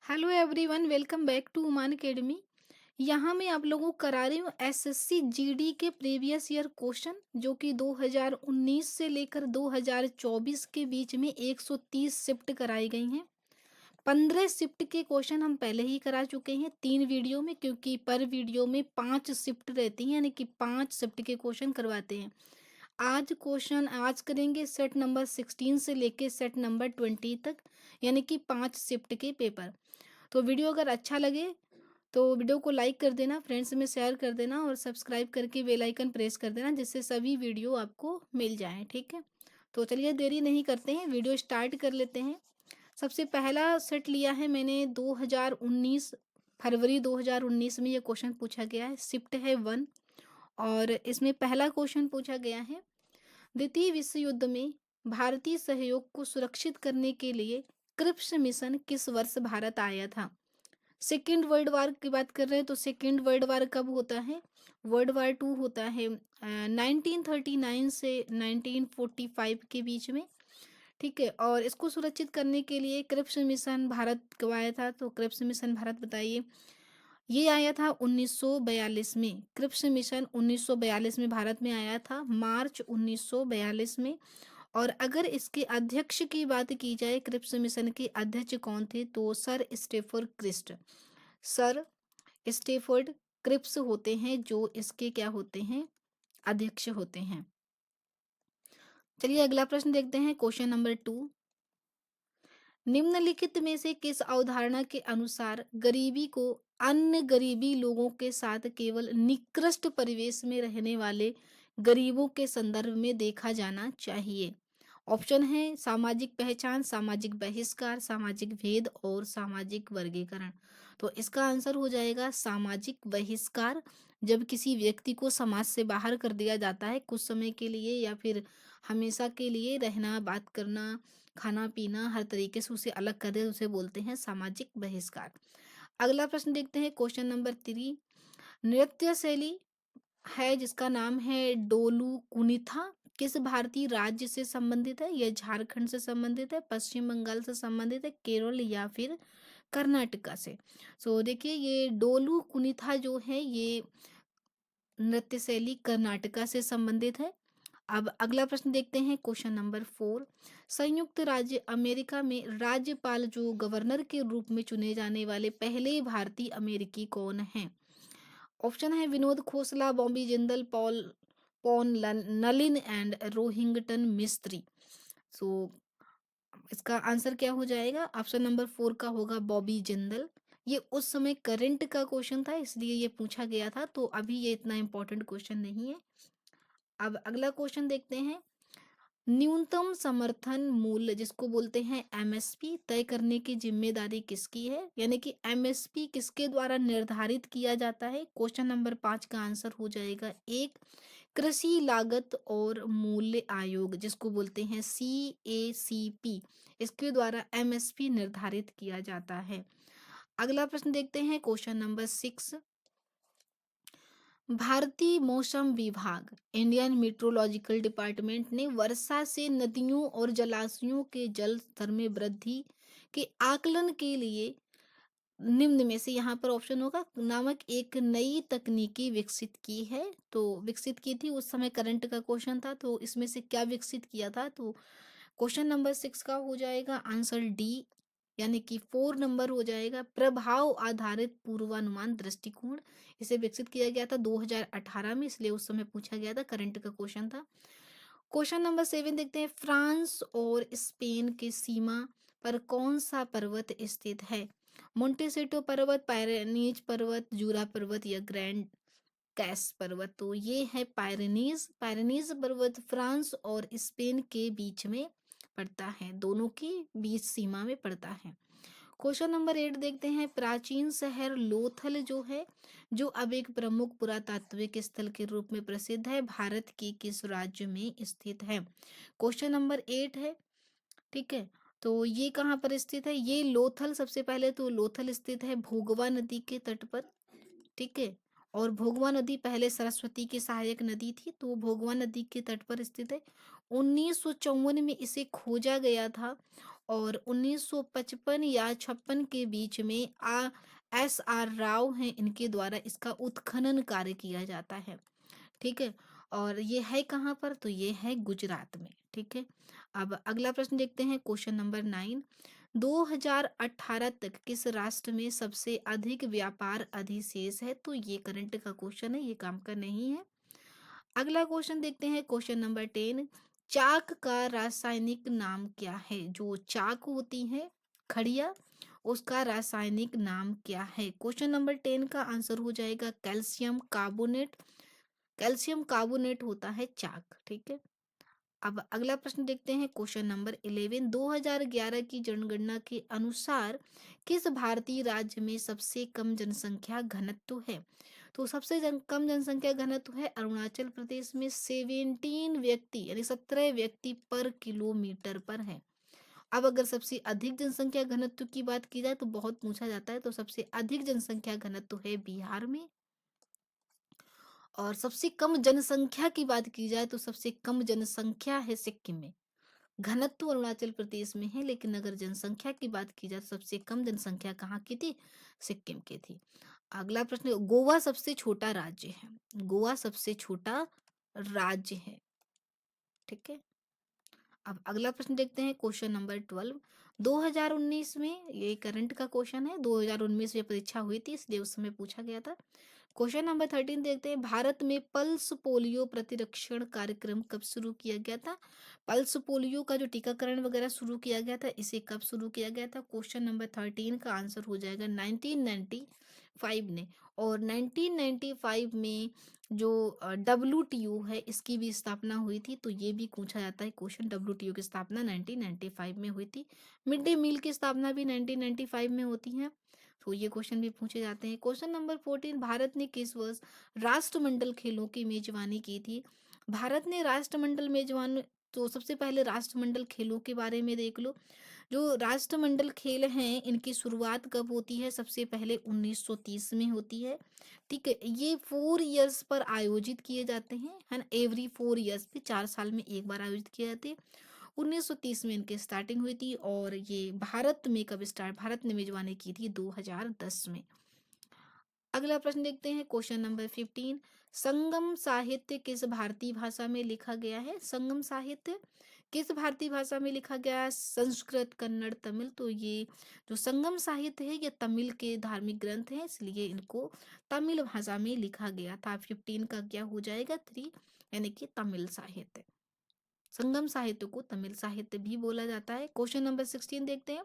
Hello everyone, welcome back to Uman academy. यहाँ मैं आप लोगों को करा रही हूँ एसएससी जीडी के प्रीवियस ईयर क्वेश्चन जो कि 2019 से लेकर 2024 के बीच में 130 शिफ्ट कराई गई हैं। 15 शिफ्ट के क्वेश्चन हम पहले ही करा चुके हैं 3 वीडियो में, क्योंकि पर वीडियो में 5 शिफ्ट रहती हैं, यानी कि 5 शिफ्ट के क्वेश्चन करवाते हैं। आज करेंगे सेट नंबर 16 से लेके सेट नंबर 20 तक, यानी कि 5 शिफ्ट के पेपर। तो वीडियो अगर अच्छा लगे तो वीडियो को लाइक कर देना, फ्रेंड्स में शेयर कर देना और सब्सक्राइब करके बेल आइकन प्रेस कर देना, जिससे सभी वीडियो आपको मिल जाएं। ठीक है, तो चलिए देरी नहीं करते हैं, वीडियो स्टार्ट कर लेते हैं। सबसे पहला सेट लिया है मैंने 2019, फरवरी 2019 में ये क्वेश्चन पूछा गया है। शिफ्ट है 1 और इसमें पहला क्वेश्चन पूछा गया है, द्वितीय विश्व युद्ध में भारतीय सहयोग को सुरक्षित करने के लिए क्रिप्स मिशन किस वर्ष भारत आया था। सेकेंड वर्ल्ड वार की बात कर रहे हैं तो सेकेंड वर्ल्ड वार कब होता है? वर्ल्ड वार टू होता है 1939 से 1945 के बीच में। ठीक है, और इसको सुरक्षित करने के लिए क्रिप्स मिशन भारत कब आया था? तो क्रिप्स मिशन भारत बताइए। ये आया था 1942 में। क्रिप्स मिशन 1942 में भारत में आया था, मार्च 1942 में। और अगर इसके अध्यक्ष की बात की जाए, क्रिप्स मिशन के अध्यक्ष कौन थे? तो सर स्टेफर्ड क्रिस्ट, सर स्टेफर्ड क्रिप्स होते हैं जो इसके क्या होते हैं? अध्यक्ष होते हैं। चलिए अगला प्रश्न देखते हैं, क्वेश्चन नंबर 2। निम्नलिखित में से किस अवधारणा के अनुसार गरीबी को अन्य गरीबी लोगों के साथ केवल निकृष्ट परिवेश में रहने वाले गरीबों के संदर्भ में देखा जाना चाहिए? ऑप्शन है सामाजिक पहचान, सामाजिक बहिष्कार, सामाजिक भेद और सामाजिक वर्गीकरण। तो इसका आंसर हो जाएगा सामाजिक बहिष्कार। जब किसी व्यक्ति को समाज से बाहर कर दिया जाता है कुछ समय के लिए या फिर हमेशा के लिए, रहना, बात करना, खाना पीना, हर तरीके से उसे अलग कर दे, उसे बोलते हैं सामाजिक बहिष्कार। अगला प्रश्न देखते हैं, क्वेश्चन नंबर 3। नृत्य शैली है जिसका नाम है डोलू कुनिथा, किस भारतीय राज्य से संबंधित है? यह झारखंड से संबंधित है, पश्चिम बंगाल से संबंधित है, केरल या फिर कर्नाटका से? सो देखिए, ये डोलू कुनिथा जो है ये नृत्य शैली कर्नाटका से संबंधित है। अब अगला प्रश्न देखते हैं, क्वेश्चन नंबर 4। संयुक्त राज्य अमेरिका में राज्यपाल जो गवर्नर के रूप में चुने जाने वाले पहले भारतीय अमेरिकी कौन हैं? ऑप्शन है विनोद खोसला, बॉबी जिंदल, नलिन एंड रोहिंग्टन मिस्त्री। सो इसका आंसर क्या हो जाएगा? ऑप्शन नंबर 4 का होगा बॉबी जिंदल। ये उस समय करंट का क्वेश्चन था, इसलिए ये पूछा गया था, तो अभी ये इतना इंपॉर्टेंट क्वेश्चन नहीं है। अब अगला क्वेश्चन देखते हैं, न्यूनतम समर्थन मूल्य जिसको बोलते हैं एमएसपी तय करने की जिम्मेदारी किसकी है? यानी कि एमएसपी किसके द्वारा निर्धारित किया जाता है? क्वेश्चन नंबर 5 का आंसर हो जाएगा एक, कृषि लागत और मूल्य आयोग जिसको बोलते हैं CACP, इसके द्वारा एमएसपी निर्धारित किया जाता है। अगला प्रश्न देखते हैं, क्वेश्चन नंबर 6। भारतीय मौसम विभाग, इंडियन मेट्रोलॉजिकल डिपार्टमेंट ने वर्षा से नदियों और जलाशयों के जल स्तर में वृद्धि के आकलन के लिए निम्न में से, यहाँ पर ऑप्शन होगा, नामक एक नई तकनीकी विकसित की है। तो विकसित की थी, उस समय करंट का क्वेश्चन था, तो इसमें से क्या विकसित किया था? तो क्वेश्चन नंबर 6 का हो जाएगा आंसर डी, यानी कि 4 नंबर हो जाएगा, प्रभाव आधारित पूर्वानुमान दृष्टिकोण। इसे विकसित किया गया था 2018 में, इसलिए उस समय पूछा गया था, करंट का क्वेश्चन था। क्वेश्चन नंबर 7 देखते हैं, फ्रांस और स्पेन की सीमा पर कौन सा पर्वत स्थित है? मोंटेसेटो पर्वत, पायरेनीज पर्वत, जूरा पर्वत या ग्रैंड कैस पर्वत? तो ये है पायरेनीज। पायरेनीज पर्वत फ्रांस और स्पेन के बीच में पड़ता है, दोनों की बीच सीमा में पड़ता है। क्वेश्चन नंबर 8 देखते हैं, प्राचीन शहर लोथल जो है, जो अब एक प्रमुख पुरातात्विक स्थल के रूप में प्रसिद्ध है, भारत के किस राज्य में स्थित है? क्वेश्चन नंबर 8 है। ठीक है, तो ये कहाँ पर स्थित है? ये लोथल, सबसे पहले तो लोथल स्थित है भोगवा नदी के तट पर। ठीक है, और भोगवा नदी पहले सरस्वती की सहायक नदी थी, तो भोगवा नदी के तट पर स्थित है। 1954 में इसे खोजा गया था और 1955 या 56 के बीच में एस आर राव हैं, इनके द्वारा इसका उत्खनन कार्य किया जाता है। ठीक है। और ये है कहाँ पर? तो ये है गुजरात में। ठीक है। अब अगला प्रश्न देखते हैं, क्वेश्चन नंबर 9। 2018 तक किस राष्ट्र में सबसे अधिक व्यापार अधिशेष है? तो ये करंट का क्वेश्चन है, ये काम का नहीं है। अगला क्वेश्चन देखते हैं, क्वेश्चन नंबर 10। चाक का रासायनिक नाम क्या है? जो चाक होती है खड़िया, उसका रासायनिक नाम क्या है? क्वेश्चन नंबर 10 का आंसर हो जाएगा कैल्शियम कार्बोनेट। कैल्शियम कार्बोनेट होता है चाक। ठीक है। अब अगला प्रश्न देखते हैं, क्वेश्चन नंबर 11। 2011 की जनगणना के अनुसार किस भारतीय राज्य में सबसे कम जनसंख्या घनत्व है? तो सबसे कम जनसंख्या घनत्व है अरुणाचल प्रदेश में, 17 व्यक्ति यानी 17 व्यक्ति पर किलोमीटर पर है। अब अगर सबसे अधिक जनसंख्या घनत्व की बात की जाए तो बहुत पूछा जाता है, तो सबसे अधिक जनसंख्या घनत्व है बिहार में। और सबसे कम जनसंख्या की बात की जाए तो सबसे कम जनसंख्या है सिक्किम में। घनत्व अरुणाचल प्रदेश में है, लेकिन अगर जनसंख्या की बात की जाए तो सबसे कम जनसंख्या कहाँ की थी? सिक्किम की थी। अगला प्रश्न, गोवा सबसे छोटा राज्य है। गोवा सबसे छोटा राज्य है। ठीक है। अब अगला प्रश्न देखते हैं, क्वेश्चन नंबर 12। 2019 में, ये करंट का क्वेश्चन है, 2019 में परीक्षा हुई थी इसलिए उस समय पूछा गया था। क्वेश्चन नंबर 13 देखते हैं, भारत में पल्स पोलियो प्रतिरक्षण कार्यक्रम कब शुरू किया गया था? पल्स पोलियो का जो टीकाकरण वगैरह शुरू किया गया था, इसे कब शुरू किया गया था? क्वेश्चन नंबर 13 का आंसर हो जाएगा 1995 ने। और 1995 में जो WTO है, इसकी भी स्थापना हुई थी, तो ये भी पूछा जाता है क्वेश्चन। WTO की स्थापना 1995 में हुई थी। मिड डे मील की स्थापना भी 1995 में होती है, तो ये क्वेश्चन भी पूछे जाते हैं। Question number 14। भारत ने किस वर्ष राष्ट्रमंडल खेलों की मेजबानी की थी? भारत ने राष्ट्रमंडल मेजबान, तो सबसे पहले राष्ट्रमंडल खेलों के बारे में देख लो। जो राष्ट्रमंडल खेल हैं, इनकी शुरुआत कब होती है? सबसे पहले 1930 में होती है। ठीक है। ये 4 इयर्स पर आयोजित किए जाते हैं, है ना, एवरी 4 इयर्स पे, 4 साल में एक बार आयोजित किए जाते हैं। 1930 में इनकी स्टार्टिंग हुई थी, और ये भारत में कब स्टार्ट, भारत ने मेजबानी की थी 2010 में। अगला प्रश्न देखते हैं, क्वेश्चन नंबर 15। संगम साहित्य किस भारतीय भाषा में लिखा गया है? संगम साहित्य किस भारतीय भाषा में लिखा गया है? संस्कृत, कन्नड़, तमिल। तो ये जो संगम साहित्य है, ये तमिल के धार्मिक ग्रंथ है, इसलिए इनको तमिल भाषा में लिखा गया था। 15 का क्या हो जाएगा? 3, यानी कि तमिल साहित्य। संगम साहित्य को तमिल साहित्य भी बोला जाता है। क्वेश्चन नंबर 16 देखते हैं,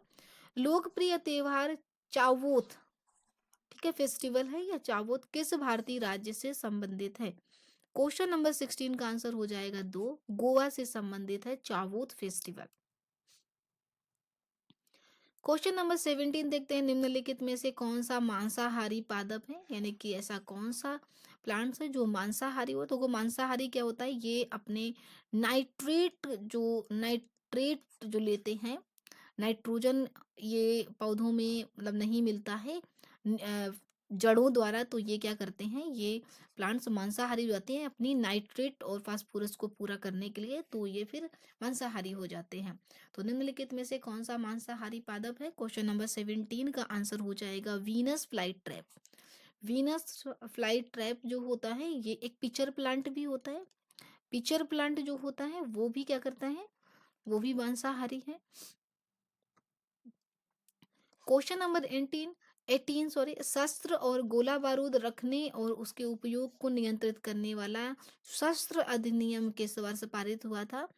लोकप्रिय त्योहार चावोथ, ठीक है, फेस्टिवल है या चावोथ, किस भारतीय राज्य से संबंधित है? क्वेश्चन नंबर 16 का आंसर हो जाएगा 2, गोवा से संबंधित है चावोथ फेस्टिवल। क्वेश्चन नंबर 17 देखते हैं, निम्नलिखित में से कौन सा मांसाहारी पादप है, यानी कि ऐसा कौन सा प्लांट्स है जो मांसाहारी हो? तो वो मांसाहारी क्या होता है? ये अपने नाइट्रेट जो लेते हैं, नाइट्रोजन, ये पौधों में मतलब नहीं मिलता है जड़ों द्वारा, तो ये क्या करते हैं, ये प्लांट्स मांसाहारी हो जाते हैं अपनी नाइट्रेट और फास्फोरस को पूरा करने के लिए, तो ये फिर मांसाहारी हो जाते हैं। तो निम्नलिखित में से कौन सा मांसाहारी पादप है? क्वेश्चन नंबर 17 का आंसर हो जाएगा Venus fly trap. Venus fly trap जो होता है, ये एक पिचर प्लांट भी होता है। पिचर प्लांट जो होता है वो भी क्या करता है? वो भी मांसाहारी है। क्वेश्चन नंबर 18 सॉरी, शस्त्र और गोला बारूद रखने और उसके उपयोग को नियंत्रित करने वाला शस्त्र अधिनियम किस वर्ष पारित हुआ था?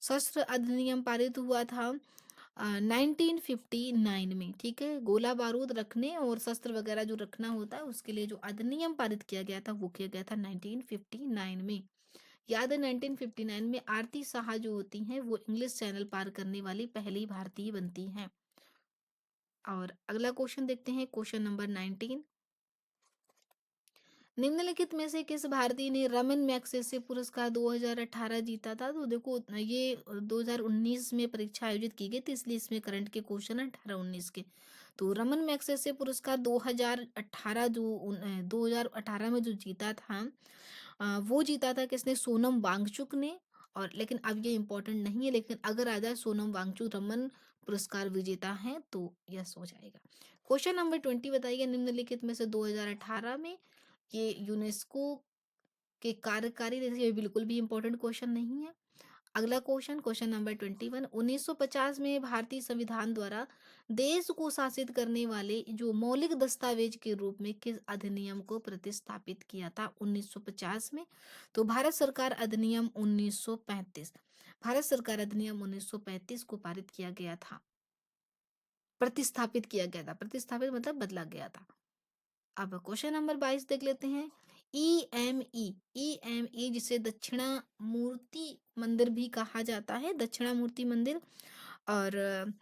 शस्त्र अधिनियम पारित हुआ था 1959 में। ठीक है। गोला बारूद रखने और शस्त्र वगैरह जो रखना होता है, उसके लिए जो अधिनियम पारित किया गया था, वो किया गया था 1959 में। याद है, 1959 में आरती साहा जो होती हैं, वो इंग्लिश चैनल पार करने वाली पहली भारतीय बनती हैं। और अगला क्वेश्चन देखते हैं, क्वेश्चन नंबर 19। निम्नलिखित में से किस भारतीय ने रमन मैग्सेसे पुरस्कार 2018 जीता था? तो देखो, ये 2019 में परीक्षा आयोजित की गई थी, इसलिए इसमें करंट के क्वेश्चन है 18-19 के। तो रमन मैग्सेसे पुरस्कार 2018 में जो जीता था, वो जीता था किसने? सोनम वांगचुक ने। और लेकिन अब ये इम्पोर्टेंट नहीं है, लेकिन अगर आ जाए सोनम वांगचुक रमन पुरस्कार विजेता हैं, तो यस हो जाएगा। क्वेश्चन नंबर 20 बताइए, निम्नलिखित में से 2018 में ये यूनेस्को के कार्यकारी सदस्य, ये बिल्कुल भी इंपॉर्टेंट क्वेश्चन नहीं है। अगला क्वेश्चन, क्वेश्चन नंबर 21, 1950 में भारतीय संविधान द्वारा देश को शासित करने वाले जो मौलिक दस्तावेज के रूप में किस अधिनियम को प्रतिस्थापित किया था 1950 में? तो भारत सरकार अधिनियम 1935, भारत सरकार अधिनियम 1935 को पारित किया गया था, प्रतिस्थापित किया गया था, प्रतिस्थापित मतलब बदला गया था। अब क्वेश्चन नंबर 22 देख लेते हैं। ईएमई, ईएमई जिसे दक्षिणामूर्ति मंदिर भी कहा जाता है, दक्षिणामूर्ति मंदिर, और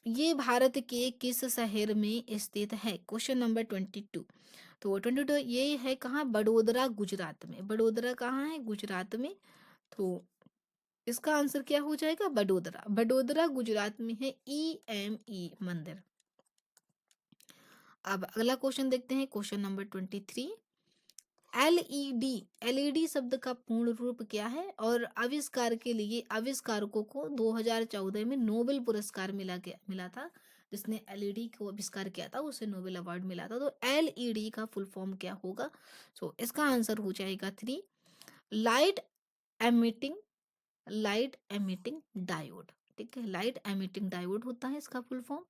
ये भारत के किस शहर में स्थित है? Question number 22। तो 22 ये है कहाँ? बड़ोदरा, गुजरात में। बड़ोदरा कहाँ है? गुजरात में। तो इसका आंसर क्या हो जाएगा? बड़ोदरा, बड़ोदरा गुजरात में है ईएमई मंदिर। अब अगला क्वेश्चन देखते हैं, क्वेश्चन नंबर 23। एलईडी, एलईडी शब्द का पूर्ण रूप क्या है? और आविष्कार के लिए आविष्कारकों को 2014 में नोबेल पुरस्कार मिला था। जिसने एलईडी को आविष्कार किया था उसे नोबेल अवार्ड मिला था। तो एलईडी का फुल फॉर्म क्या होगा? सो इसका आंसर हो जाएगा 3, light emitting, light emitting diode. ठीक है, लाइट एमिटिंग डायोड होता है इसका फुल फॉर्म।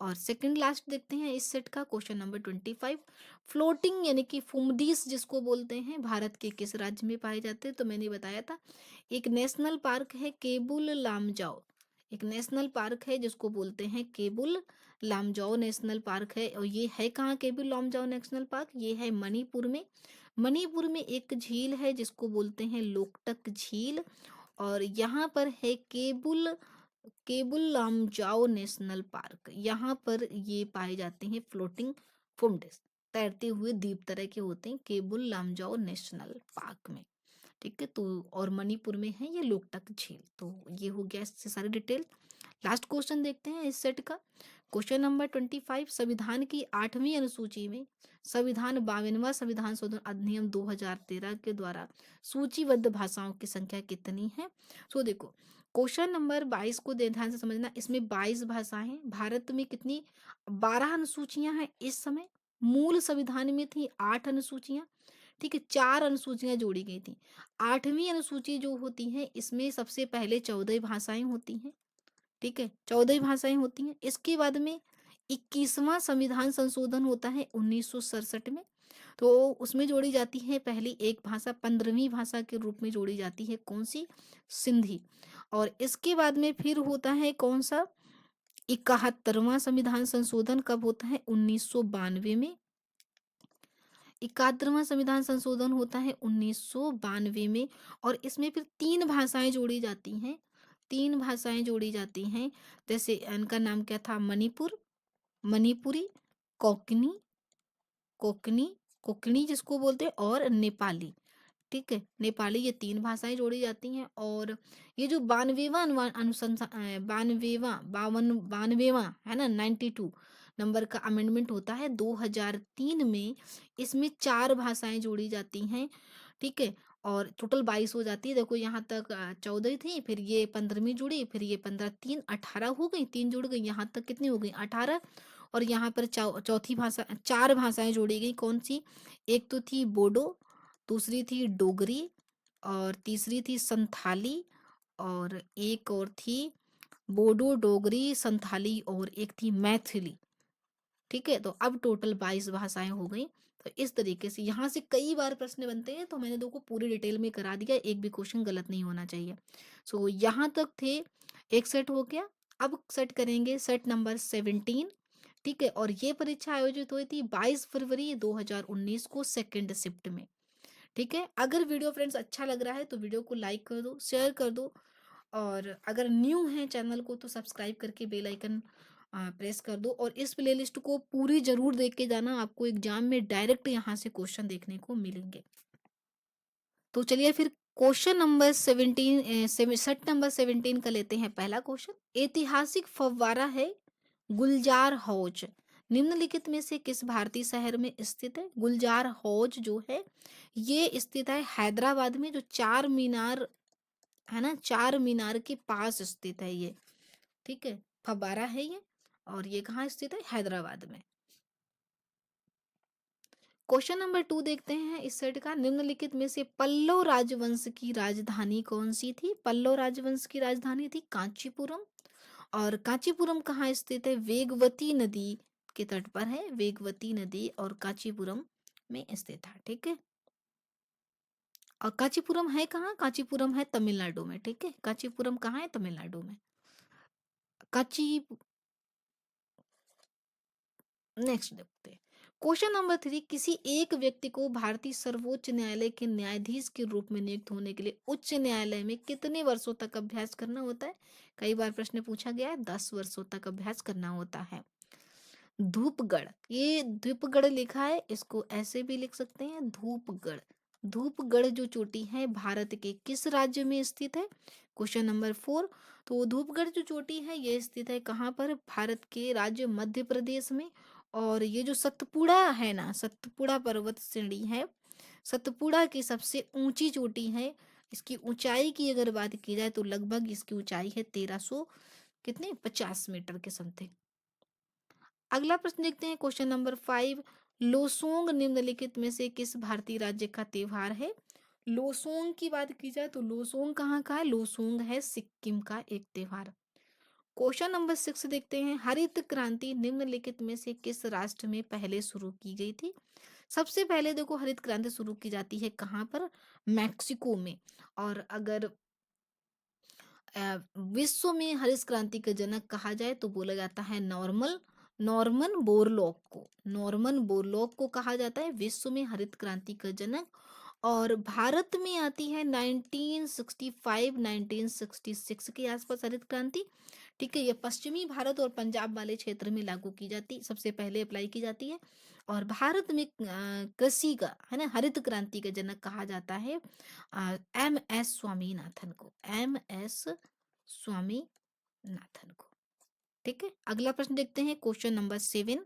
और सेकंड लास्ट देखते हैं इस सेट का, क्वेश्चन नंबर 25। फ्लोटिंग यानी कि फुमडीस जिसको बोलते हैं, भारत के किस राज्य में पाए जाते हैं? तो मैंने बताया था, एक नेशनल पार्क है केबुल लामजाओ, एक नेशनल पार्क है जिसको बोलते हैं केबुल लामजाओ नेशनल पार्क है। और ये है कहाँ केबुल लामजाओ नेशनल पार्क? ये है मणिपुर में। मणिपुर में एक झील है जिसको बोलते हैं लोकटक झील, और यहाँ पर है केबुल, केबुल लामजाओ नेशनल पार्क। यहाँ पर ये पाए जाते हैं फ्लोटिंग फुमडिस, तैरते हुए द्वीप तरह के होते हैं केबुल लामजाओ नेशनल पार्क में। ठीक है, तो और मणिपुर में है ये लोकटक झील। तो ये हो गया इससे सारी डिटेल। लास्ट क्वेश्चन देखते हैं इस सेट का, क्वेश्चन नंबर 25। संविधान की 8वीं अनुसूची में संविधान 52वां संविधान शोधन अधिनियम 2013 के द्वारा सूचीबद्ध भाषाओं की संख्या कितनी है? तो देखो, क्वेश्चन नंबर 22 को ध्यान से समझना, इसमें 22 भाषाएं हैं। भारत में कितनी? 12 अनुसूचियां हैं इस समय। मूल संविधान में थी 8 अनुसूचियां। ठीक है, 4 अनुसूचियां जोड़ी गई थी। 8वीं अनुसूची जो होती है इसमें सबसे पहले 14 भाषाएं होती हैं। ठीक है, 14 भाषाएं होती हैं। इसके बाद में 21वां संविधान संशोधन होता है 1967 में। तो उसमें जोड़ी जाती है पहली एक भाषा, 15वीं भाषा के रूप में जोड़ी जाती है, कौन सी? सिंधी। और इसके बाद में फिर होता है कौन सा? 71वां संविधान संशोधन कब होता है? 1992 में। 71वां संविधान संशोधन होता है 1992 में। और इसमें फिर 3 भाषाएं जोड़ी जाती हैं, 3 भाषाएं जोड़ी जाती हैं। जैसे इनका नाम क्या था? मणिपुर, मणिपुरी, कोंकणी, कोंकणी, कोंकणी जिसको बोलते हैं, और नेपाली। ठीक है, नेपाली, ये 3 भाषाएं जोड़ी जाती हैं। और ये जो 92वां अनुसंधान, 92वां है ना, 92 नंबर का अमेंडमेंट होता है 2003 में। इसमें 4 भाषाएं जोड़ी जाती हैं। ठीक है, और टोटल 22 हो जाती है। देखो यहाँ तक 14 थी, फिर ये 15वीं जुड़ी, फिर ये 15, 3 18 हो गई, 3 जुड़ गई, यहाँ तक कितनी हो गई? 18। और यहाँ पर चौथी भाषा, 4 भाषाएं जोड़ी गई, कौन सी? एक तो थी बोडो, दूसरी थी डोगरी, और तीसरी थी संथाली, और एक और थी बोडो, डोगरी, संथाली, और एक थी मैथिली। ठीक है, तो अब टोटल 22 भाषाएं हो गई। तो इस तरीके से यहाँ से कई बार प्रश्न बनते हैं, तो मैंने देखो पूरी डिटेल में करा दिया, एक भी क्वेश्चन गलत नहीं होना चाहिए। सो यहाँ तक थे, एक सेट हो गया। अब सेट करेंगे सेट नंबर 17। ठीक है, और ये परीक्षा आयोजित हुई थी 22 फरवरी 2019 को, सेकेंड शिफ्ट में। ठीक है, अगर वीडियो फ्रेंड्स अच्छा लग रहा है तो वीडियो को लाइक कर दो, शेयर कर दो, और अगर न्यू है चैनल को तो सब्सक्राइब करके बेल आइकन प्रेस कर दो। और इस प्लेलिस्ट को पूरी जरूर देख के जाना, आपको एग्जाम में डायरेक्ट यहाँ से क्वेश्चन देखने को मिलेंगे। तो चलिए फिर क्वेश्चन नंबर 17, सेट नंबर 17 का लेते हैं पहला क्वेश्चन। ऐतिहासिक फव्वारा है गुलजार हौज निम्नलिखित में से किस भारतीय शहर में स्थित है? गुलजार हौज जो है ये स्थित है हैदराबाद में, जो चार मीनार है ना, चार मीनार के पास स्थित है ये। ठीक है, फव्वारा है ये, और ये कहाँ स्थित है? हैदराबाद में। क्वेश्चन नंबर 2 देखते हैं इस सेट का। निम्नलिखित में से पल्लव राजवंश की राजधानी कौन सी थी? पल्लव राजवंश की राजधानी थी कांचीपुरम। और कांचीपुरम कहाँ स्थित है? वेगवती नदी के तट पर है। वेगवती नदी और कांचीपुरम में स्थित है, ठीक है। और कांचीपुरम है कहाँ? कांचीपुरम है तमिलनाडु में, ठीक है। कांचीपुरम कहाँ है? तमिलनाडु में। कांची नेक्स्ट देखते हैं। क्वेश्चन नंबर 3, किसी एक व्यक्ति को भारतीय सर्वोच्च न्यायालय के न्यायाधीश के रूप में नियुक्त होने के लिए उच्च न्यायालय में कितने वर्षों तक अभ्यास करना होता है? कई बार प्रश्न पूछा गया है, 10 वर्षों तक अभ्यास करना होता है। धूपगढ़, ये धूपगढ़ लिखा है, इसको ऐसे भी लिख सकते हैं धूपगढ़। धूपगढ़ जो चोटी है भारत के किस राज्य में स्थित है? क्वेश्चन नंबर 4, तो धूपगढ़ जो चोटी है ये स्थित है कहाँ पर? भारत के राज्य मध्य प्रदेश में। और ये जो सतपुड़ा है ना, सतपुड़ा पर्वत श्रेणी है, सतपुड़ा की सबसे ऊंची चोटी है। इसकी ऊंचाई की अगर बात की जाए तो लगभग इसकी ऊंचाई है 1300 कितने 50 मीटर के समथिंग। अगला प्रश्न देखते हैं क्वेश्चन नंबर 5, लोसोंग निम्नलिखित में से किस भारतीय राज्य का त्योहार है? लोसोंग की बात की जाए तो लोसोंग कहाँ का है? लोसोंग है सिक्किम का एक त्योहार। क्वेश्चन नंबर 6 देखते हैं, हरित क्रांति निम्नलिखित में से किस राष्ट्र में पहले शुरू की गई थी? सबसे पहले देखो हरित क्रांति शुरू की जाती है कहाँ पर? मैक्सिको में। और अगर विश्व में हरित क्रांति का जनक कहा जाए तो बोला जाता है नॉर्मन बोरलॉग को। नॉर्मन बोरलॉग को कहा जाता है विश्व में हरित क्रांति का जनक। और भारत में आती है 1965 1966 के आसपास हरित क्रांति, ठीक है। ये पश्चिमी भारत और पंजाब वाले क्षेत्र में लागू की जाती, सबसे पहले अप्लाई की जाती है। और भारत में कृषि का है ना हरित क्रांति का जनक कहा जाता है एम एस स्वामीनाथन को। एम एस स्वामीनाथन को, ठीक है। अगला प्रश्न देखते हैं क्वेश्चन नंबर 7,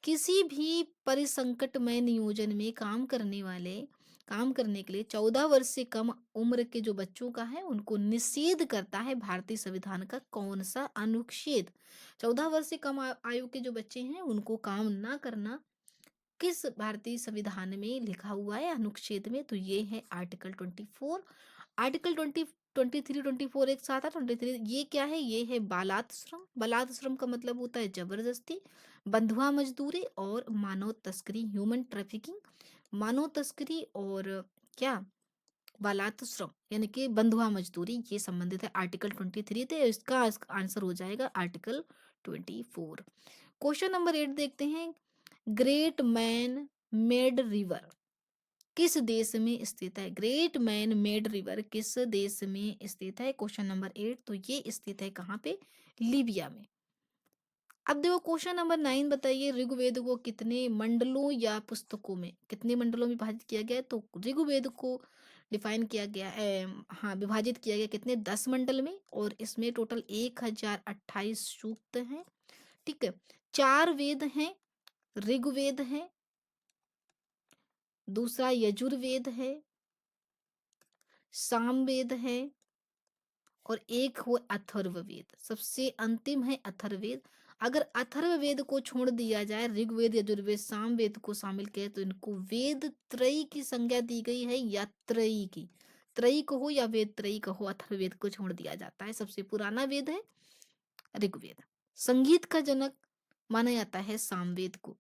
किसी भी परिसंकटमय नियोजन में काम करने के लिए 14 वर्ष से कम उम्र के जो बच्चों का है उनको निषेध करता है भारतीय संविधान का कौन सा अनुच्छेद? 14 वर्ष से कम आयु के जो बच्चे हैं उनको काम ना करना किस भारतीय संविधान में लिखा हुआ है अनुच्छेद में? तो ये है आर्टिकल 24। आर्टिकल 23 24 एक साथ है। 23 ये क्या है? ये है बालात श्रम। बालात श्रम का मतलब होता है जबरदस्ती, बंधुआ मजदूरी और मानव तस्करी, ह्यूमन ट्रैफिकिंग। मानव तस्करी और क्या? बालात श्रम यानी कि बंधुआ मजदूरी, ये संबंधित है आर्टिकल 23 थे। इसका आंसर हो जाएगा आर्टिकल 24। क्वेश्चन नंबर 8 देखते हैं, ग्रेट मैन मेड रिवर किस देश में स्थित है? ग्रेट मैन मेड रिवर किस देश में स्थित है? क्वेश्चन नंबर 8, तो ये स्थित है कहाँ पे? लीबिया में। अब देखो क्वेश्चन नंबर 9 बताइए, ऋग्वेद को कितने मंडलों या पुस्तकों में कितने मंडलों में विभाजित किया गया है? तो ऋग्वेद को डिफाइन किया गया है, हाँ विभाजित किया गया कितने? 10 मंडल में। और इसमें टोटल 1028 सूक्त हैं, ठीक है। 4 वेद हैं, ऋग्वेद है, दूसरा यजुर्वेद है, सामवेद है, और एक हो अथर्ववेद। सबसे अंतिम है अथर्ववेद। अगर अथर्ववेद को छोड़ दिया जाए, ऋग्वेद यजुर्वेद सामवेद को शामिल किया तो इनको वेद त्रयी की संज्ञा दी गई है, या त्रयी की। त्रयी कहो या वेद त्रयी कहो, अथर्ववेद को छोड़ दिया जाता है। सबसे पुराना वेद है ऋग्वेद। संगीत का जनक माना जाता है सामवेद को।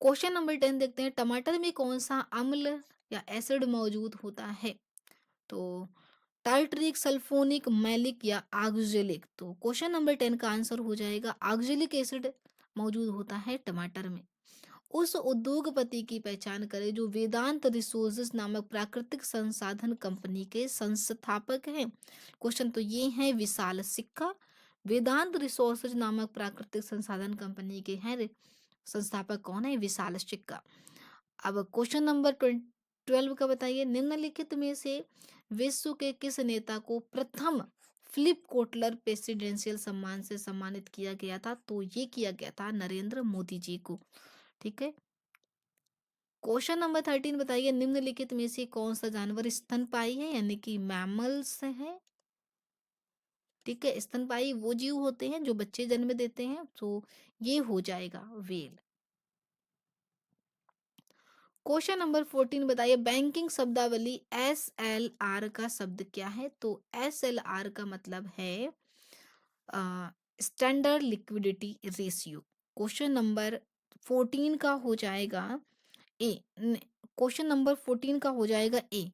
क्वेश्चन नंबर 10 देखते हैं, टमाटर में कौन सा अम्ल या एसिड मौजूद होता है? तो टार्टरिक, सल्फोनिक, मैलिक या ऑक्जेलिक। तो क्वेश्चन नंबर 10 का आंसर हो जाएगा ऑक्जेलिक एसिड मौजूद होता है टमाटर में। उस उद्योगपति की पहचान करें जो वेदांत रिसोर्सेज नामक प्राकृतिक संसाधन कंपनी के संस्थापक हैं। क्वेश्चन तो ये है विशाल सिक्का। वेदांत रिसोर्सेज नामक प्राकृतिक संसाधन कंपनी के हैं संस्थापक कौन है? विशाल सिक्का। अब क्वेश्चन नंबर 12 का बताइए, निम्नलिखित में से विश्व के किस नेता को प्रथम फिलिप कोटलर प्रेसिडेंशियल सम्मान से सम्मानित किया गया था? तो ये किया गया था नरेंद्र मोदी जी को, ठीक है। क्वेश्चन नंबर 13 बताइए, निम्नलिखित में से कौन सा जानवर स्तनपायी है यानी कि मैमल्स है? ठीक है, स्तनपायी वो जीव होते हैं जो बच्चे जन्म देते हैं, तो ये हो जाएगा व्हेल। क्वेश्चन नंबर 14 बताइए, बैंकिंग शब्दावली एसएलआर का शब्द क्या है? तो एसएलआर का मतलब है standard liquidity ratio. Question number 14 का हो जाएगा ए। क्वेश्चन नंबर 14 का हो जाएगा ए,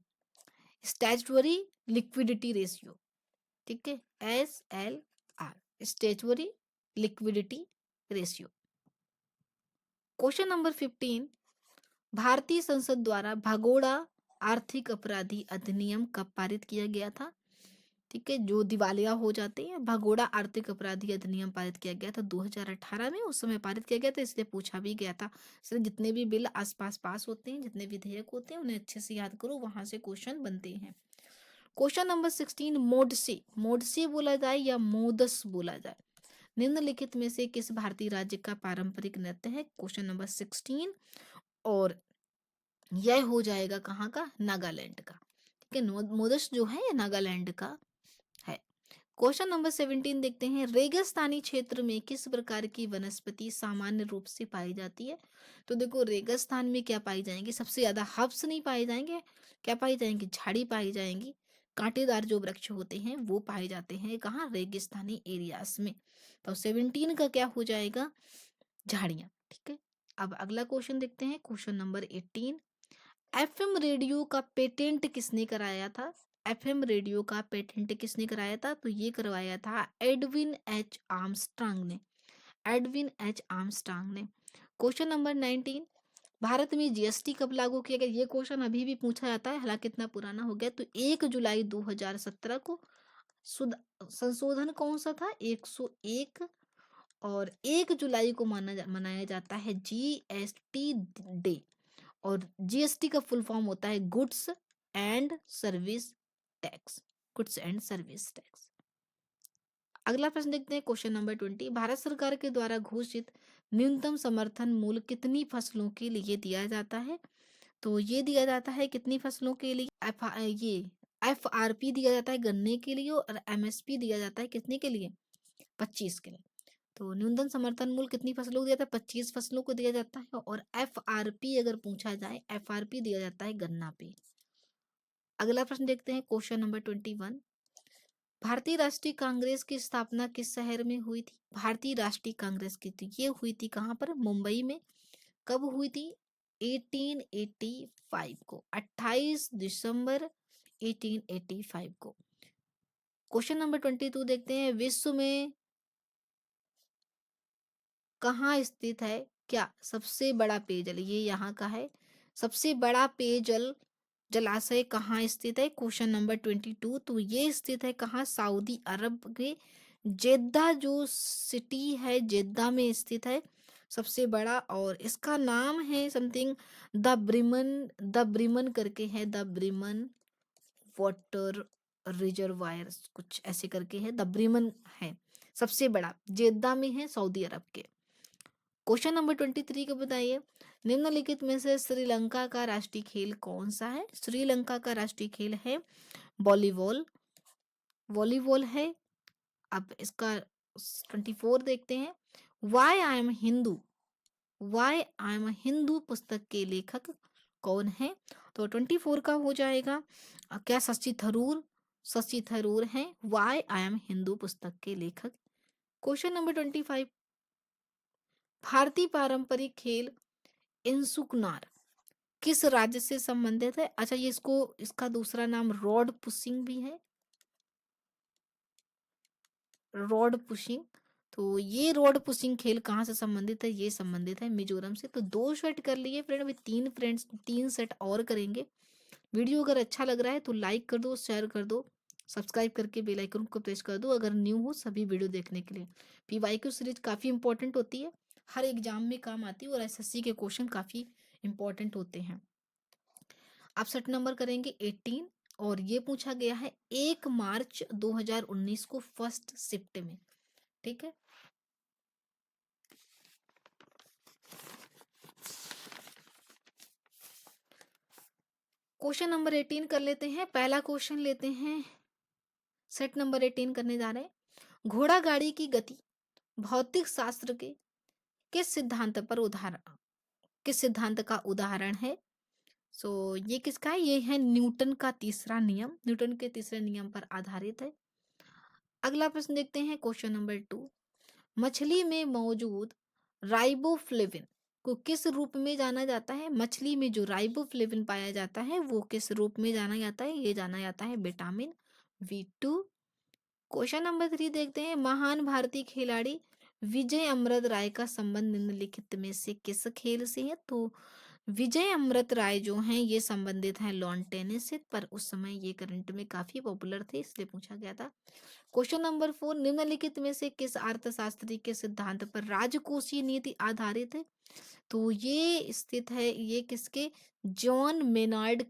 स्टैट्यूटरी लिक्विडिटी रेशियो। ठीक है, S L R, statutory liquidity ratio. Question number 15, भारतीय संसद द्वारा भगोड़ा आर्थिक अपराधी अधिनियम कब पारित किया गया था? ठीक है, जो दिवालिया हो जाते हैं, भगोड़ा आर्थिक अपराधी अधिनियम पारित किया गया था 2018 में, उस समय पारित किया गया था, इसलिए पूछा भी गया था। इसलिए जितने भी बिल आसपास पास होते हैं, जितने विधेयक होते हैं, उन्हें अच्छे से याद करो, वहां से क्वेश्चन बनते हैं। क्वेश्चन नंबर 16, मोडसे, मोडसे बोला जाए या मोदस बोला जाए, निम्नलिखित में से किस भारतीय राज्य का पारंपरिक नृत्य है? क्वेश्चन नंबर 16, और यह हो जाएगा कहाँ का? नागालैंड का। ठीक है, मोदस जो है ये नागालैंड का है। क्वेश्चन नंबर 17 देखते हैं, रेगिस्तानी क्षेत्र में किस प्रकार की वनस्पति सामान्य रूप से पाई जाती है? तो देखो, रेगिस्तान में क्या पाई जाएंगी? सबसे ज्यादा हर्ब्स नहीं पाए जाएंगे, क्या पाई जाएंगी? झाड़ी पाई जाएंगी, कांटेदार जो वृक्ष होते हैं वो पाए जाते हैं कहाँ? रेगिस्तानी एरियाज में। तो 17 का क्या हो जाएगा? झाड़ियाँ। ठीक है, अब अगला क्वेश्चन देखते हैं, क्वेश्चन नंबर 18, एफएम रेडियो का पेटेंट किसने कराया था? एफएम रेडियो का पेटेंट किसने कराया था? तो ये करवाया था एडविन एच आर्मस्ट्रांग ने, एडविन एच आर्मस्ट्रांग ने। क्वेश्चन नंबर 19, भारत में जीएसटी कब लागू किया गया? ये क्वेश्चन अभी भी पूछा जाता है, हालांकि इतना पुराना हो गया। तो 1 जुलाई 2017 को संशोधन कौन सा था? 101। और 1 जुलाई को मनाया जाता है जीएसटी डे। और जीएसटी का फुल फॉर्म होता है goods and service tax, goods and service tax. अगला प्रश्न देखते हैं, क्वेश्चन नंबर 20, भारत सरकार के द्वारा घोषित न्यूनतम समर्थन मूल्य कितनी फसलों के लिए दिया जाता है? तो ये दिया जाता है कितनी फसलों के लिए? ये एफआरपी दिया जाता है गन्ने के लिए, और एमएसपी दिया जाता है कितने के लिए? 25 के लिए। तो न्यूनतम समर्थन मूल्य कितनी फसलों को दिया जाता है? 25 फसलों को दिया जाता है। और एफआरपी अगर पूछा जाए, एफआरपी दिया जाता है गन्ना पे। अगला प्रश्न देखते हैं, क्वेश्चन नंबर 21, भारतीय राष्ट्रीय कांग्रेस की स्थापना किस शहर में हुई थी? भारतीय राष्ट्रीय कांग्रेस की थी, ये हुई थी कहाँ पर? मुंबई में। कब हुई थी? 1885 को, 28 दिसंबर 1885 को। क्वेश्चन नंबर 22 देखते हैं, विश्व में कहाँ स्थित है क्या सबसे बड़ा पेयजल? ये यहाँ का है, सबसे बड़ा पेयजल जलाशय कहाँ स्थित है? क्वेश्चन नंबर 22, तो ये स्थित है कहाँ? सऊदी अरब के जेद्दा जो सिटी है, जेद्दा में स्थित है सबसे बड़ा। और इसका नाम है समथिंग द ब्रिमन करके है, द ब्रिमन वाटर रिजर्वायर, कुछ ऐसे करके है, द ब्रिमन है, सबसे बड़ा जेद्दा में है, सऊदी अरब के। क्वेश्चन नंबर 23 का बताइए, निम्नलिखित में से श्रीलंका का राष्ट्रीय खेल कौन सा है? श्रीलंका का राष्ट्रीय खेल है वॉलीबॉल, वॉलीबॉल है। अब इसका 24 देखते हैं, why I am Hindu, why I am Hindu पुस्तक के लेखक कौन है? तो 24 का हो जाएगा क्या? शशि थरूर, शशि थरूर है वाई आई एम हिंदू पुस्तक के लेखक। क्वेश्चन नंबर 25, भारतीय पारंपरिक खेल इंसुकनार किस राज्य से संबंधित है? अच्छा, ये इसको इसका दूसरा नाम रॉड पुशिंग भी है, रॉड पुशिंग। तो ये रॉड पुशिंग खेल कहाँ से संबंधित है? ये संबंधित है मिजोरम से। तो 2 सेट कर लिए फ्रेंड, अभी 3 फ्रेंड्स 3 सेट और करेंगे। वीडियो अगर अच्छा लग रहा है तो लाइक कर दो, शेयर कर दो, सब्सक्राइब करके बेल आइकन को प्रेस कर दो अगर न्यू हो सभी वीडियो देखने के लिए। पीवाईक्यू सीरीज काफ़ी इंपॉर्टेंट होती है, हर एग्जाम में काम आती है, और एसएससी के क्वेश्चन काफ़ी इंपॉर्टेंट होते हैं। आप सेट नंबर करेंगे 18, और ये पूछा गया है 1 मार्च 2019 को फर्स्ट शिफ्ट में। ठीक है, क्वेश्चन नंबर 18 कर लेते हैं। पहला क्वेश्चन लेते हैं, सेट नंबर 18 करने जा रहे हैं। घोड़ा गाड़ी की गति भौतिक शास्त्र के किस सिद्धांत का उदाहरण है? सो ये किसका है? ये है न्यूटन का तीसरा नियम, न्यूटन के तीसरे नियम पर आधारित है। अगला प्रश्न देखते हैं, क्वेश्चन नंबर 2। मछली में मौजूद राइबोफ्लेविन को किस रूप में जाना जाता है? मछली में जो राइबोफ्लेविन पाया जाता है वो किस रूप में जाना जाता है? ये जाना जाता है विटामिन बी 2। क्वेश्चन नंबर 3 देखते हैं, महान भारतीय खिलाड़ी विजय अमृत राय का संबंध निम्नलिखित में से किस खेल से है? तो विजय अमृत राय जो हैं ये संबंधित हैं लॉन टेनिस से, पर उस समय ये करंट में काफी पॉपुलर थे इसलिए पूछा गया था। क्वेश्चन नंबर 4, निम्नलिखित में से किस अर्थशास्त्री के सिद्धांत पर राजकोषीय नीति आधारित है? तो ये स्थित है, ये किसके? जॉन मेनार्ड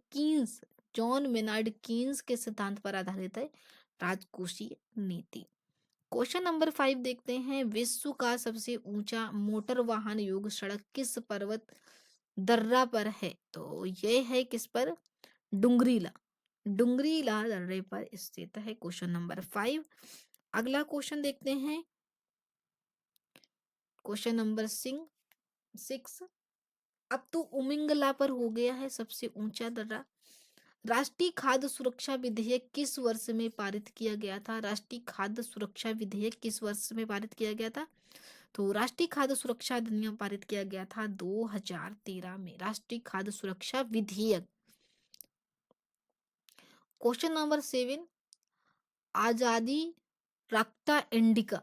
कीन्स के सिद्धांत पर आधारित है राजकोषीय नीति। क्वेश्चन नंबर 5 देखते हैं, विश्व का सबसे ऊंचा मोटर वाहन योग सड़क किस पर्वत दर्रा पर है? तो ये है किस पर? डुंगरीला। डुंगरीला दर्रे पर स्थित है, क्वेश्चन नंबर 5। अगला क्वेश्चन देखते हैं, क्वेश्चन नंबर 6। अब तो उमिंगला पर हो गया है सबसे ऊंचा दर्रा। राष्ट्रीय खाद्य सुरक्षा विधेयक किस वर्ष में पारित किया गया था? राष्ट्रीय खाद्य सुरक्षा विधेयक किस वर्ष में पारित किया गया था? तो राष्ट्रीय खाद्य सुरक्षा अधिनियम पारित किया गया था 2013 में, राष्ट्रीय खाद्य सुरक्षा विधेयक। क्वेश्चन नंबर 7, आजादी रक्टा इंडिका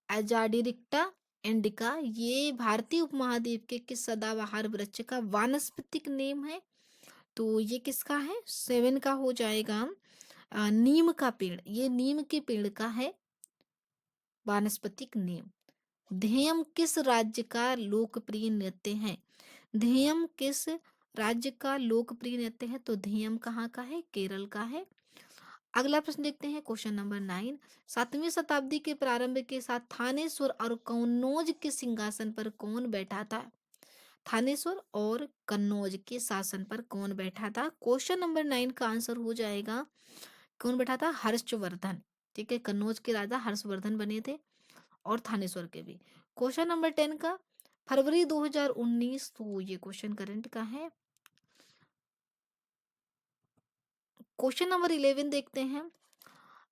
एजाडिरिक्टा इंडिका ये भारतीय उपमहाद्वीप के किस सदाबहार वृक्ष का वानस्पतिक नेम है? तो ये किसका है? 7 का हो जाएगा नीम का पेड़, ये नीम के पेड़ का है वानस्पतिक नेम। ध्येयम किस राज्य का लोकप्रिय नृत्य है? ध्येयम किस राज्य का लोकप्रिय नृत्य है? तो ध्येयम कहाँ का है? केरल का है। अगला प्रश्न देखते हैं, क्वेश्चन नंबर 9। 7वीं शताब्दी के प्रारंभ के साथ थानेश्वर और कन्नौज के सिंहासन पर कौन बैठा था? थानेश्वर और कन्नौज के शासन पर कौन बैठा था? क्वेश्चन नंबर 9 का आंसर हो जाएगा, कौन बैठा था? हर्षवर्धन। ठीक है, कन्नौज के राजा हर्षवर्धन बने थे और थानेश्वर के भी। क्वेश्चन नंबर 10 का, फरवरी 2019, तो ये क्वेश्चन करंट का है। क्वेश्चन नंबर 11 देखते हैं,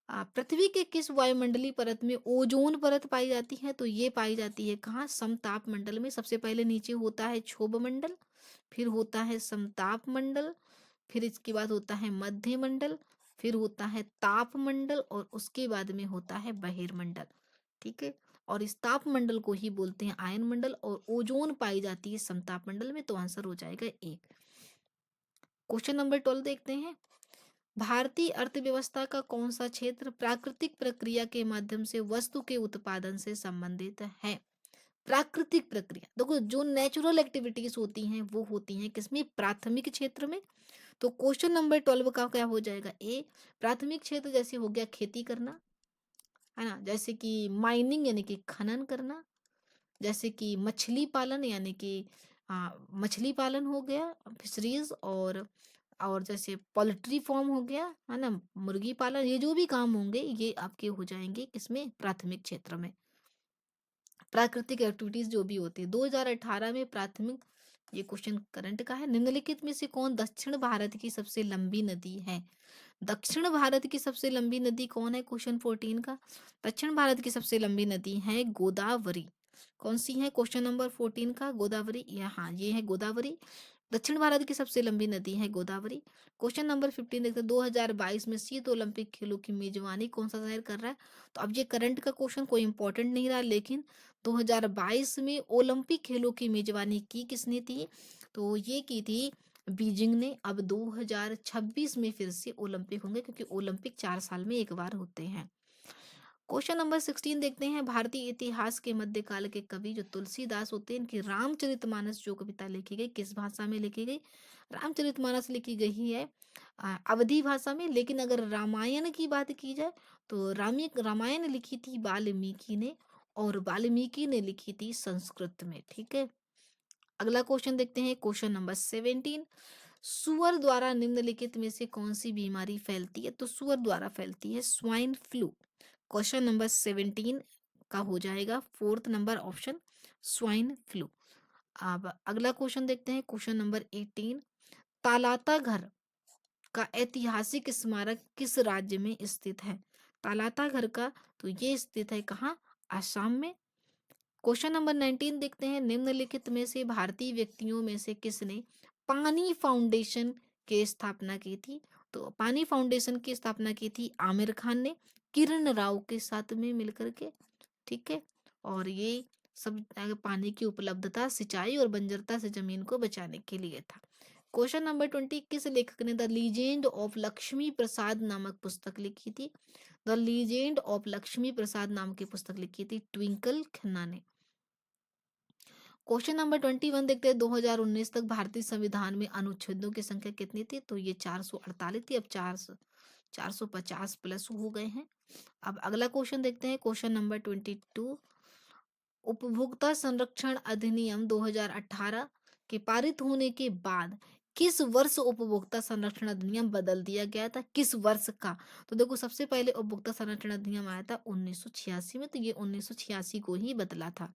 पृथ्वी के किस वायुमंडलीय परत में ओजोन परत पाई जाती है? तो ये पाई जाती है कहाँ? समताप मंडल में। सबसे पहले नीचे होता है क्षोभ मंडल, फिर होता है समताप मंडल, फिर इसके बाद होता है मध्य मंडल, फिर होता है ताप मंडल और उसके बाद में होता है बहिर्मंडल। ठीक है, और इस ताप मंडल को ही बोलते हैं आयन मंडल, और ओजोन पाई जाती है समताप मंडल में, तो आंसर हो जाएगा 1। क्वेश्चन नंबर 12 देखते हैं, भारतीय अर्थव्यवस्था का कौन सा क्षेत्र प्राकृतिक प्रक्रिया के माध्यम से वस्तु के उत्पादन से संबंधित है? प्राकृतिक प्रक्रिया, देखो जो नेचुरल एक्टिविटीज होती हैं वो होती हैं किसमें? प्राथमिक क्षेत्र में। तो क्वेश्चन नंबर 12 का क्या हो जाएगा? ए। प्राथमिक क्षेत्र जैसे हो गया खेती करना, है ना, जैसे कि माइनिंग यानी कि खनन करना, जैसे कि मछली पालन यानी कि मछली पालन हो गया, फिशरीज, और जैसे पोल्ट्री फार्म हो गया, है ना, मुर्गी पालन, ये जो भी काम होंगे ये आपके हो जाएंगे किसमें? प्राथमिक क्षेत्र में। प्राकृतिक एक्टिविटीज जो भी होती है 2018 में प्राथमिक, ये क्वेश्चन करंट का है। निम्नलिखित में से कौन दक्षिण भारत की सबसे लंबी नदी है? दक्षिण भारत की सबसे लंबी नदी कौन है? क्वेश्चन 14 का, दक्षिण भारत की सबसे लंबी नदी है गोदावरी। कौन सी है? क्वेश्चन नंबर 14 का, गोदावरी। यहाँ ये है गोदावरी, दक्षिण भारत की सबसे लंबी नदी है गोदावरी। क्वेश्चन नंबर 15 देखते हैं, 2022 में शीत ओलंपिक खेलों की मेजबानी कौन सा शहर कर रहा है? तो अब ये करंट का क्वेश्चन कोई इंपॉर्टेंट नहीं रहा, लेकिन 2022 में ओलंपिक खेलों की मेजबानी की किसने थी? तो ये की थी बीजिंग ने। अब 2026 में फिर से ओलंपिक होंगे, क्योंकि ओलंपिक 4 साल में एक बार होते हैं। क्वेश्चन नंबर 16 देखते हैं, भारतीय इतिहास के मध्यकाल के कवि जो तुलसीदास होते हैं, इनकी रामचरितमानस जो कविता लिखी गई किस भाषा में लिखी गई? रामचरितमानस लिखी गई है अवधी भाषा में। लेकिन अगर रामायण की बात की जाए तो रामायण लिखी थी वाल्मीकि ने, और वाल्मीकि ने लिखी थी संस्कृत में। ठीक है, अगला क्वेश्चन देखते हैं, क्वेश्चन नंबर 17। सुअर द्वारा निम्नलिखित में से कौन सी बीमारी फैलती है? तो सुअर द्वारा फैलती है स्वाइन फ्लू। क्वेश्चन नंबर 17 का हो जाएगा fourth number option, swine flu. अब अगला क्वेश्चन देखते हैं, क्वेश्चन नंबर 18, तालाता घर का ऐतिहासिक स्मारक किस राज्य में स्थित है? तालाता घर का तो ये स्थित है कहाँ? असम में। क्वेश्चन नंबर 19 देखते हैं, निम्नलिखित में से भारतीय व्यक्तियों में से किसने पानी फाउंडेशन की स्थापना की थी? तो पानी फाउंडेशन की स्थापना की थी आमिर खान ने किरण राव के साथ में मिलकर के। ठीक है। और ये सब पानी की उपलब्धता, सिंचाई और बंजरता से जमीन को बचाने के लिए था। क्वेश्चन नंबर 20, किस लेखक ने द लीजेंड ऑफ लक्ष्मी प्रसाद नामक पुस्तक लिखी थी? द लीजेंड ऑफ लक्ष्मी प्रसाद नाम की पुस्तक लिखी थी ट्विंकल खन्ना ने। क्वेश्चन नंबर 21 देखते हैं, 2019 तक भारतीय संविधान में अनुच्छेदों की संख्या कितनी थी? तो ये 448 थी, अब 450 प्लस हो गए हैं। अब अगला क्वेश्चन देखते हैं, क्वेश्चन नंबर 22, उपभोक्ता संरक्षण अधिनियम 2018 के पारित होने के बाद किस वर्ष उपभोक्ता संरक्षण अधिनियम बदल दिया गया था? किस वर्ष का? तो देखो, सबसे पहले उपभोक्ता संरक्षण अधिनियम आया था 1986 में, तो ये 1986 को ही बदला था।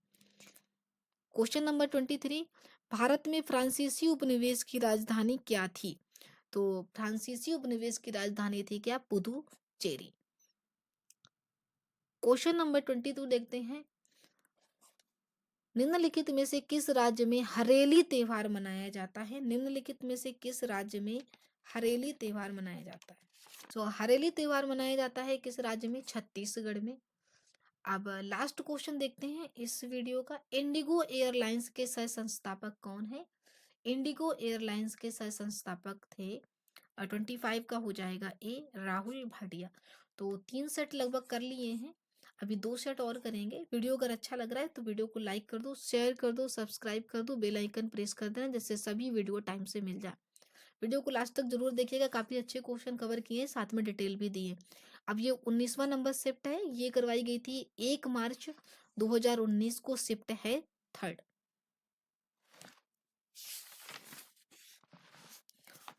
क्वेश्चन नंबर 23, भारत में फ्रांसीसी उपनिवेश की राजधानी क्या थी? तो फ्रांसीसी उपनिवेश की राजधानी थी क्या? पुदुचेरी। क्वेश्चन नंबर 22 देखते हैं, निम्नलिखित में से किस राज्य में हरेली त्योहार मनाया जाता है? निम्नलिखित में से किस राज्य में हरेली त्योहार मनाया जाता है? तो हरेली त्योहार मनाया जाता है किस राज्य में? छत्तीसगढ़ में। अब लास्ट क्वेश्चन देखते हैं इस वीडियो का, इंडिगो एयरलाइंस के सह संस्थापक कौन है? इंडिगो एयरलाइंस के सह संस्थापक थे 25 का हो जाएगा ए, राहुल भाटिया। तो 3 सेट लगभग कर लिए हैं, अभी 2 सेट और करेंगे। वीडियो अगर अच्छा लग रहा है तो वीडियो को लाइक कर दो, शेयर कर दो, सब्सक्राइब कर दो, बेल आइकन प्रेस कर देना, जिससे सभी वीडियो टाइम से मिल जाए। वीडियो को लास्ट तक जरूर देखिएगा, काफी अच्छे क्वेश्चन कवर किए हैं, साथ में डिटेल भी दी है। अब ये 19वां नंबर शिफ्ट है, ये करवाई गई थी 1 मार्च 2019 को, शिफ्ट है 3rd।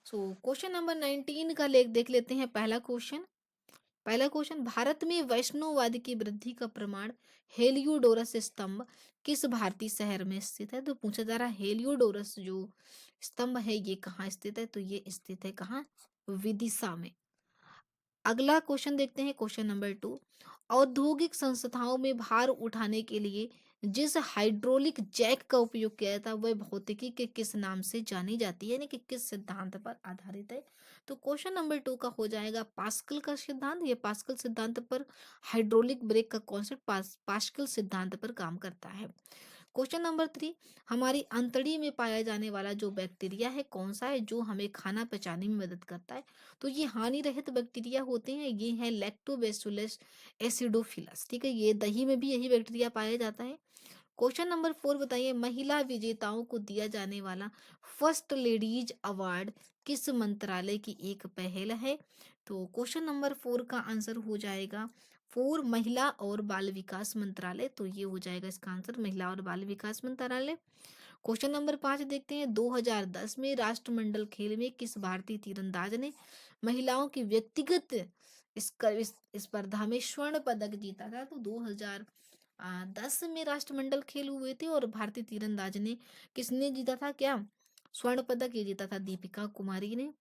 सो क्वेश्चन नंबर 19 का लेख देख लेते हैं। पहला क्वेश्चन, भारत में वैष्णववाद की वृद्धि का प्रमाण हेलियोडोरस स्तंभ किस भारतीय शहर में स्थित है? तो पूछा जा रहा है हेलियोडोरस जो स्तंभ है ये कहाँ स्थित है? तो ये स्थित है कहाँ? विदिशा में। अगला क्वेश्चन देखते हैं, क्वेश्चन नंबर 2, औद्योगिक संस्थाओं में भार उठाने के लिए जिस हाइड्रोलिक जैक का उपयोग किया जाता है वह भौतिकी के किस नाम से जानी जाती है, यानी कि किस सिद्धांत पर आधारित है? तो क्वेश्चन नंबर 2 का हो जाएगा पास्कल का सिद्धांत। ये पास्कल सिद्धांत पर, हाइड्रोलिक ब्रेक का कॉन्सेप्ट पास्कल सिद्धांत पर काम करता है। क्वेश्चन नंबर 3, हमारी अंतड़ी में पाया जाने वाला जो बैक्टीरिया है कौन सा है जो हमें खाना पचाने में मदद करता है? तो ये हानि रहित बैक्टीरिया होते हैं, ये है लैक्टोबैसिलस एसिडोफिलस। ठीक है, ये दही में भी यही बैक्टीरिया पाया जाता है। क्वेश्चन नंबर 4 बताइए, महिला विजेताओं को दिया जाने वाला फर्स्ट लेडीज अवार्ड किस मंत्रालय की एक पहल है? तो क्वेश्चन नंबर 4 का आंसर हो जाएगा 4, महिला और बाल विकास मंत्रालय। तो ये हो जाएगा इसका आंसर, महिला और बाल विकास मंत्रालय। क्वेश्चन नंबर 5 देखते हैं, 2010 में राष्ट्रमंडल खेल में किस भारतीय तीरंदाज ने महिलाओं की व्यक्तिगत स्पर्धा में स्वर्ण पदक जीता था? तो 2010 में राष्ट्रमंडल खेल हुए थे और भारतीय तीरंदाज ने किसने जीता था क्या? स्वर्ण पदक ये जीता था दीपिका कुमारी ने।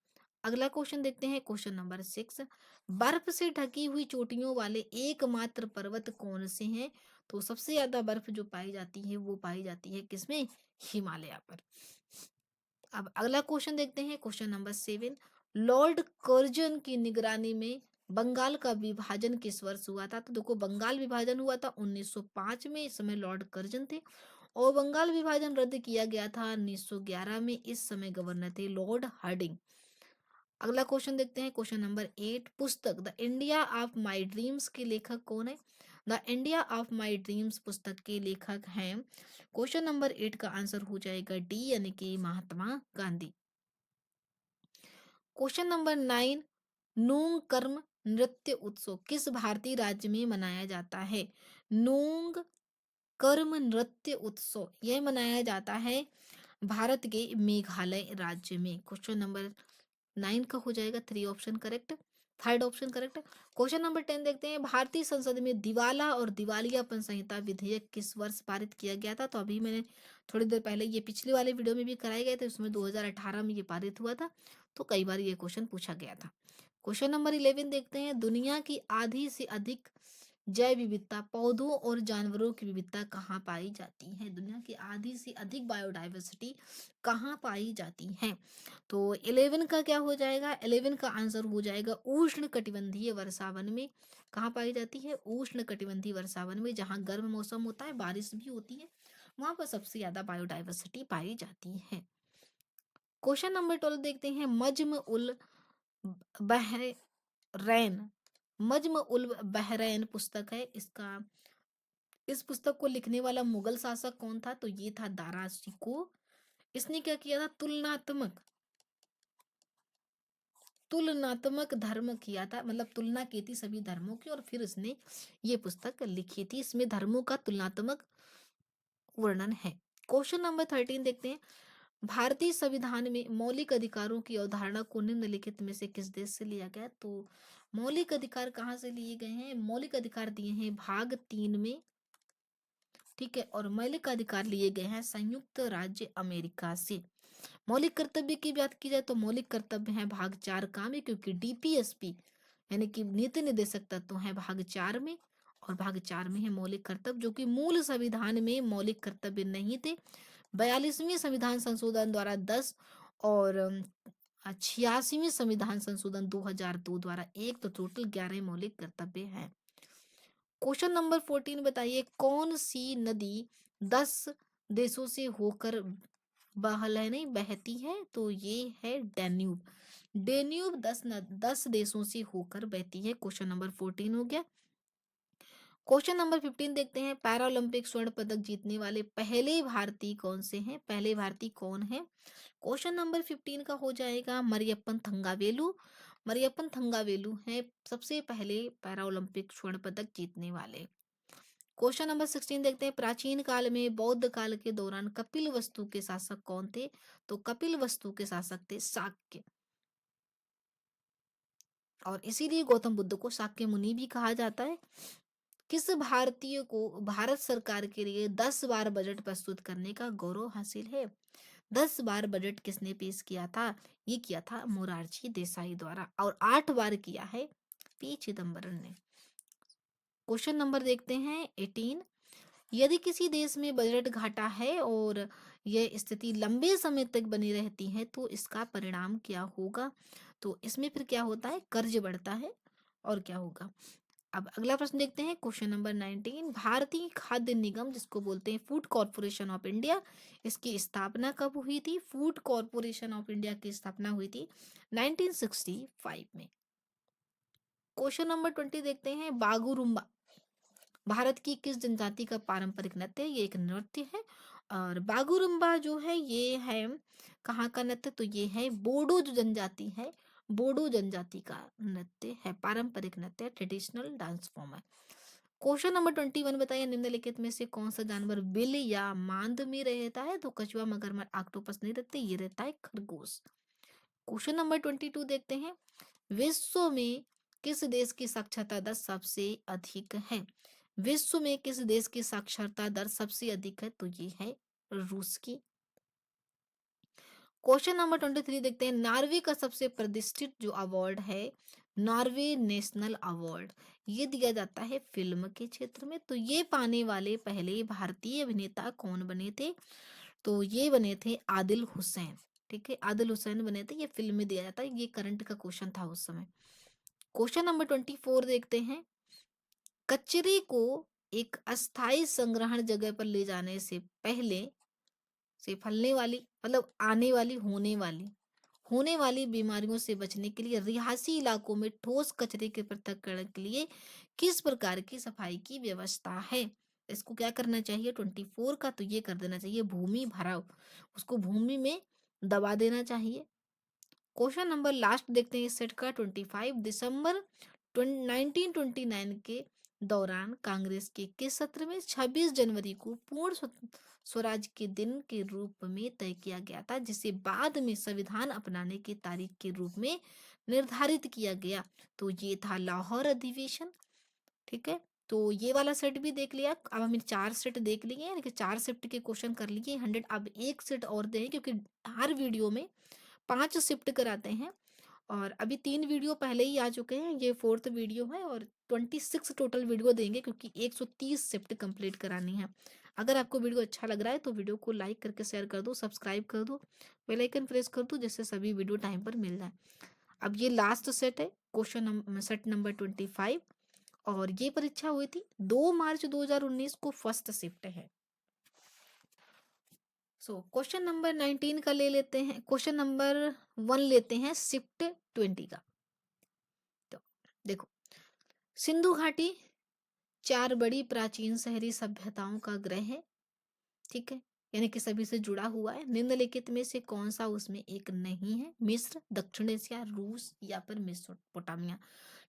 अगला क्वेश्चन देखते हैं, क्वेश्चन नंबर 6, बर्फ से ढकी हुई चोटियों वाले एकमात्र पर्वत कौन से हैं? तो सबसे ज्यादा बर्फ जो पाई जाती है वो पाई जाती है किसमें? हिमालय पर। अब अगला क्वेश्चन देखते हैं, क्वेश्चन नंबर 7, लॉर्ड कर्जन की निगरानी में बंगाल का विभाजन किस वर्ष हुआ था? तो देखो, बंगाल विभाजन हुआ था 1905 में, इस समय लॉर्ड कर्जन थे। और बंगाल विभाजन रद्द किया गया था 1911 में, इस समय गवर्नर थे लॉर्ड हार्डिंग। अगला क्वेश्चन देखते हैं, क्वेश्चन नंबर 8, पुस्तक the India of my dreams के लेखक कौन है? The India of my dreams पुस्तक के लेखक हैं, क्वेश्चन नंबर 8 का आंसर हो जाएगा डी, यानी कि महात्मा गांधी। क्वेश्चन नंबर 9, नोंग कर्म नृत्य उत्सव किस भारतीय राज्य में मनाया जाता है? नोंग कर्म नृत्य उत्सव यह मनाया जाता है भारत के मेघालय राज्य में। क्वेश्चन नंबर 9 का हो जाएगा 3 option correct. Third option correct है। क्वेश्चन नंबर 10 देखते हैं, भारतीय संसद में दिवाला और दिवालियापन संहिता विधेयक किस वर्ष पारित किया गया था? तो अभी मैंने थोड़ी देर पहले ये पिछले वाले वीडियो में भी कराए गए थे, उसमें 2018 में ये पारित हुआ था। तो कई बार ये क्वेश्चन पूछा गया था। क्वेश्चन नंबर 11 देखते हैं, दुनिया की आधी से अधिक जैव विविधता, पौधों और जानवरों की विविधता कहाँ पाई जाती है? दुनिया की आधी से अधिक बायोडाइवर्सिटी कहाँ पाई जाती है? तो 11 का क्या हो जाएगा? 11 का आंसर हो जाएगा उष्ण कटिबंधीय वर्षावन में। कहाँ पाई जाती है? उष्ण कटिबंधीय वर्षावन में, जहाँ गर्म मौसम होता है, बारिश भी होती है, वहां पर सबसे ज्यादा बायोडाइवर्सिटी पाई जाती है। क्वेश्चन नंबर 12 देखते हैं, मज्म उल बहरैन, मज्म उल बहरैन पुस्तक है, इसका इस पुस्तक को लिखने वाला मुगल शासक कौन था? तो ये था दारा शिकोह। इसने क्या किया था? तुलनात्मक धर्म किया था, मतलब तुलना की थी सभी धर्मों की, और फिर इसने ये पुस्तक लिखी थी। इसमें धर्मों का तुलनात्मक वर्णन है। क्वेश्चन नंबर 13 देखते हैं, भारतीय संविधान में मौलिक अधिकारों की अवधारणा को निम्नलिखित में से किस देश से लिया गया? तो मौलिक अधिकार कहाँ से लिए गए हैं? मौलिक अधिकार दिए हैं भाग 3 में, ठीक है, और मौलिक अधिकार लिए गए हैं संयुक्त राज्य अमेरिका से। मौलिक कर्तव्य की बात की जाए तो मौलिक कर्तव्य है भाग 4 का में, क्योंकि डीपीएसपी यानी कि नीति निर्देशक तत्व है भाग 4 में, और भाग 4 में है मौलिक कर्तव्य, जो कि मूल संविधान में मौलिक कर्तव्य नहीं थे। 42वें संविधान संशोधन द्वारा 10 और 86वें संविधान संशोधन 2002 द्वारा 1, तो टोटल 11 मौलिक कर्तव्य हैं। क्वेश्चन नंबर 14 बताइए, कौन सी नदी 10 देशों से होकर बहल है नहीं बहती है? तो ये है डेन्यूब। डेन्यूब 10 देशों से होकर बहती है। क्वेश्चन नंबर 14 हो गया। क्वेश्चन नंबर 15 देखते हैं, पैरालंपिक स्वर्ण पदक जीतने वाले पहले भारतीय कौन से हैं? पहले भारतीय कौन है? क्वेश्चन नंबर 15 का हो जाएगा मरियप्पन थंगावेलु। मरियप्पन थंगावेलु है सबसे पहले पैरालंपिक स्वर्ण पदक जीतने वाले। क्वेश्चन नंबर 16 देखते हैं, प्राचीन काल में बौद्ध काल के दौरान कपिल वस्तु के शासक कौन थे? तो कपिल वस्तु के शासक थे शाक्य, और इसीलिए गौतम बुद्ध को शाक्य मुनि भी कहा जाता है। किस भारतीय को भारत सरकार के लिए 10 बार बजट प्रस्तुत करने का गौरव हासिल है? 10 बार बजट किसने पेश किया था? ये किया था मोरारजी देसाई द्वारा, और 8 बार किया है पी चिदम्बरम ने। क्वेश्चन नंबर देखते हैं 18, यदि किसी देश में बजट घाटा है और यह स्थिति लंबे समय तक बनी रहती है तो इसका परिणाम क्या होगा? तो इसमें फिर क्या होता है? कर्ज बढ़ता है, और क्या होगा? अब अगला प्रश्न देखते हैं, क्वेश्चन नंबर 19, भारतीय खाद्य निगम जिसको बोलते हैं फूड कॉर्पोरेशन ऑफ इंडिया, इसकी स्थापना कब हुई थी? फूड कॉर्पोरेशन ऑफ इंडिया की स्थापना हुई थी 1965 में। क्वेश्चन नंबर 20 देखते हैं, बागुरुम्बा भारत की किस जनजाति का पारंपरिक नृत्य है? ये एक नृत्य है, और बागुरुम्बा जो है ये है कहाँ का नृत्य? तो ये है बोडो जो जनजाति है, बोडो जनजाति का नृत्य है, पारंपरिक नृत्य, ट्रेडिशनल डांस फॉर्म है। क्वेश्चन नंबर 21 बताइए, निम्नलिखित में से कौन सा जानवर बिल या मांद में रहता है? तो कछुआ, मगरमच्छ, ऑक्टोपस नहीं रहते, ये रहता है खरगोश। क्वेश्चन नंबर 22 देखते हैं, विश्व में किस देश की साक्षरता दर सबसे अधिक है? विश्व में किस देश की साक्षरता दर सबसे अधिक है? तो ये है रूस की। क्वेश्चन नंबर 23 देखते हैं, नॉर्वे का सबसे प्रतिष्ठित जो अवार्ड है, नॉर्वे नेशनल अवार्ड, ये दिया जाता है फिल्म के क्षेत्र में। तो ये पाने वाले पहले भारतीय अभिनेता कौन बने थे? तो ये बने थे आदिल हुसैन। ठीक है, आदिल हुसैन बने थे, ये फिल्म में दिया जाता है, ये करंट का क्वेश्चन था उस समय। क्वेश्चन नंबर 24 देखते हैं, कचरे को एक अस्थायी संग्रहण जगह पर ले जाने से पहले से फैलने वाली, मतलब आने वाली, होने वाली बीमारियों से बचने के लिए रिहायशी इलाकों में ठोस कचरे के पृथक्करण के लिए किस प्रकार की सफाई की व्यवस्था है? इसको क्या करना चाहिए? 24 का तो ये कर देना चाहिए भूमि भराव, उसको भूमि में दबा देना चाहिए। क्वेश्चन नंबर लास्ट देखते हैं इस सेट का, 25 दिसंबर 1929 के दौरान कांग्रेस के किस सत्र में 26 जनवरी को पूर्ण स्वराज के दिन के रूप में तय किया गया था, जिसे बाद में संविधान अपनाने की तारीख के रूप में निर्धारित किया गया? तो ये था लाहौर अधिवेशन। ठीक है, तो ये वाला सेट भी देख लिया। अब हमने 4 सेट देख लिए, यानी कि 4 शिफ्ट के क्वेश्चन कर लिए 100। अब 1 सेट और दें, क्योंकि हर वीडियो में 5 शिफ्ट कराते हैं और अभी 3 वीडियो पहले ही आ चुके हैं, ये 4th वीडियो है और 26 टोटल वीडियो देंगे, क्योंकि 130 शिफ्ट कंप्लीट करानी है। अगर आपको वीडियो अच्छा लग रहा है तो वीडियो को लाइक करके शेयर कर दो, सब्सक्राइब कर दो, बेल आइकन प्रेस कर दो, जिससे सभी वीडियो टाइम पर मिल जाए। अब ये लास्ट सेट है, सेट नंबर 25, और ये परीक्षा हुई थी 2 मार्च 2019 को, फर्स्ट शिफ्ट है। सो क्वेश्चन नंबर 19 का ले लेते हैं, क्वेश्चन नंबर 1 लेते हैं शिफ्ट 20 का। तो देखो, सिंधु घाटी 4 बड़ी प्राचीन शहरी सभ्यताओं का ग्रह है। ठीक है, यानी कि सभी से जुड़ा हुआ है। निम्नलिखित में से कौन सा उसमें एक नहीं है? मिस्र, दक्षिण एशिया, रूस या फिर मेसोपोटामिया।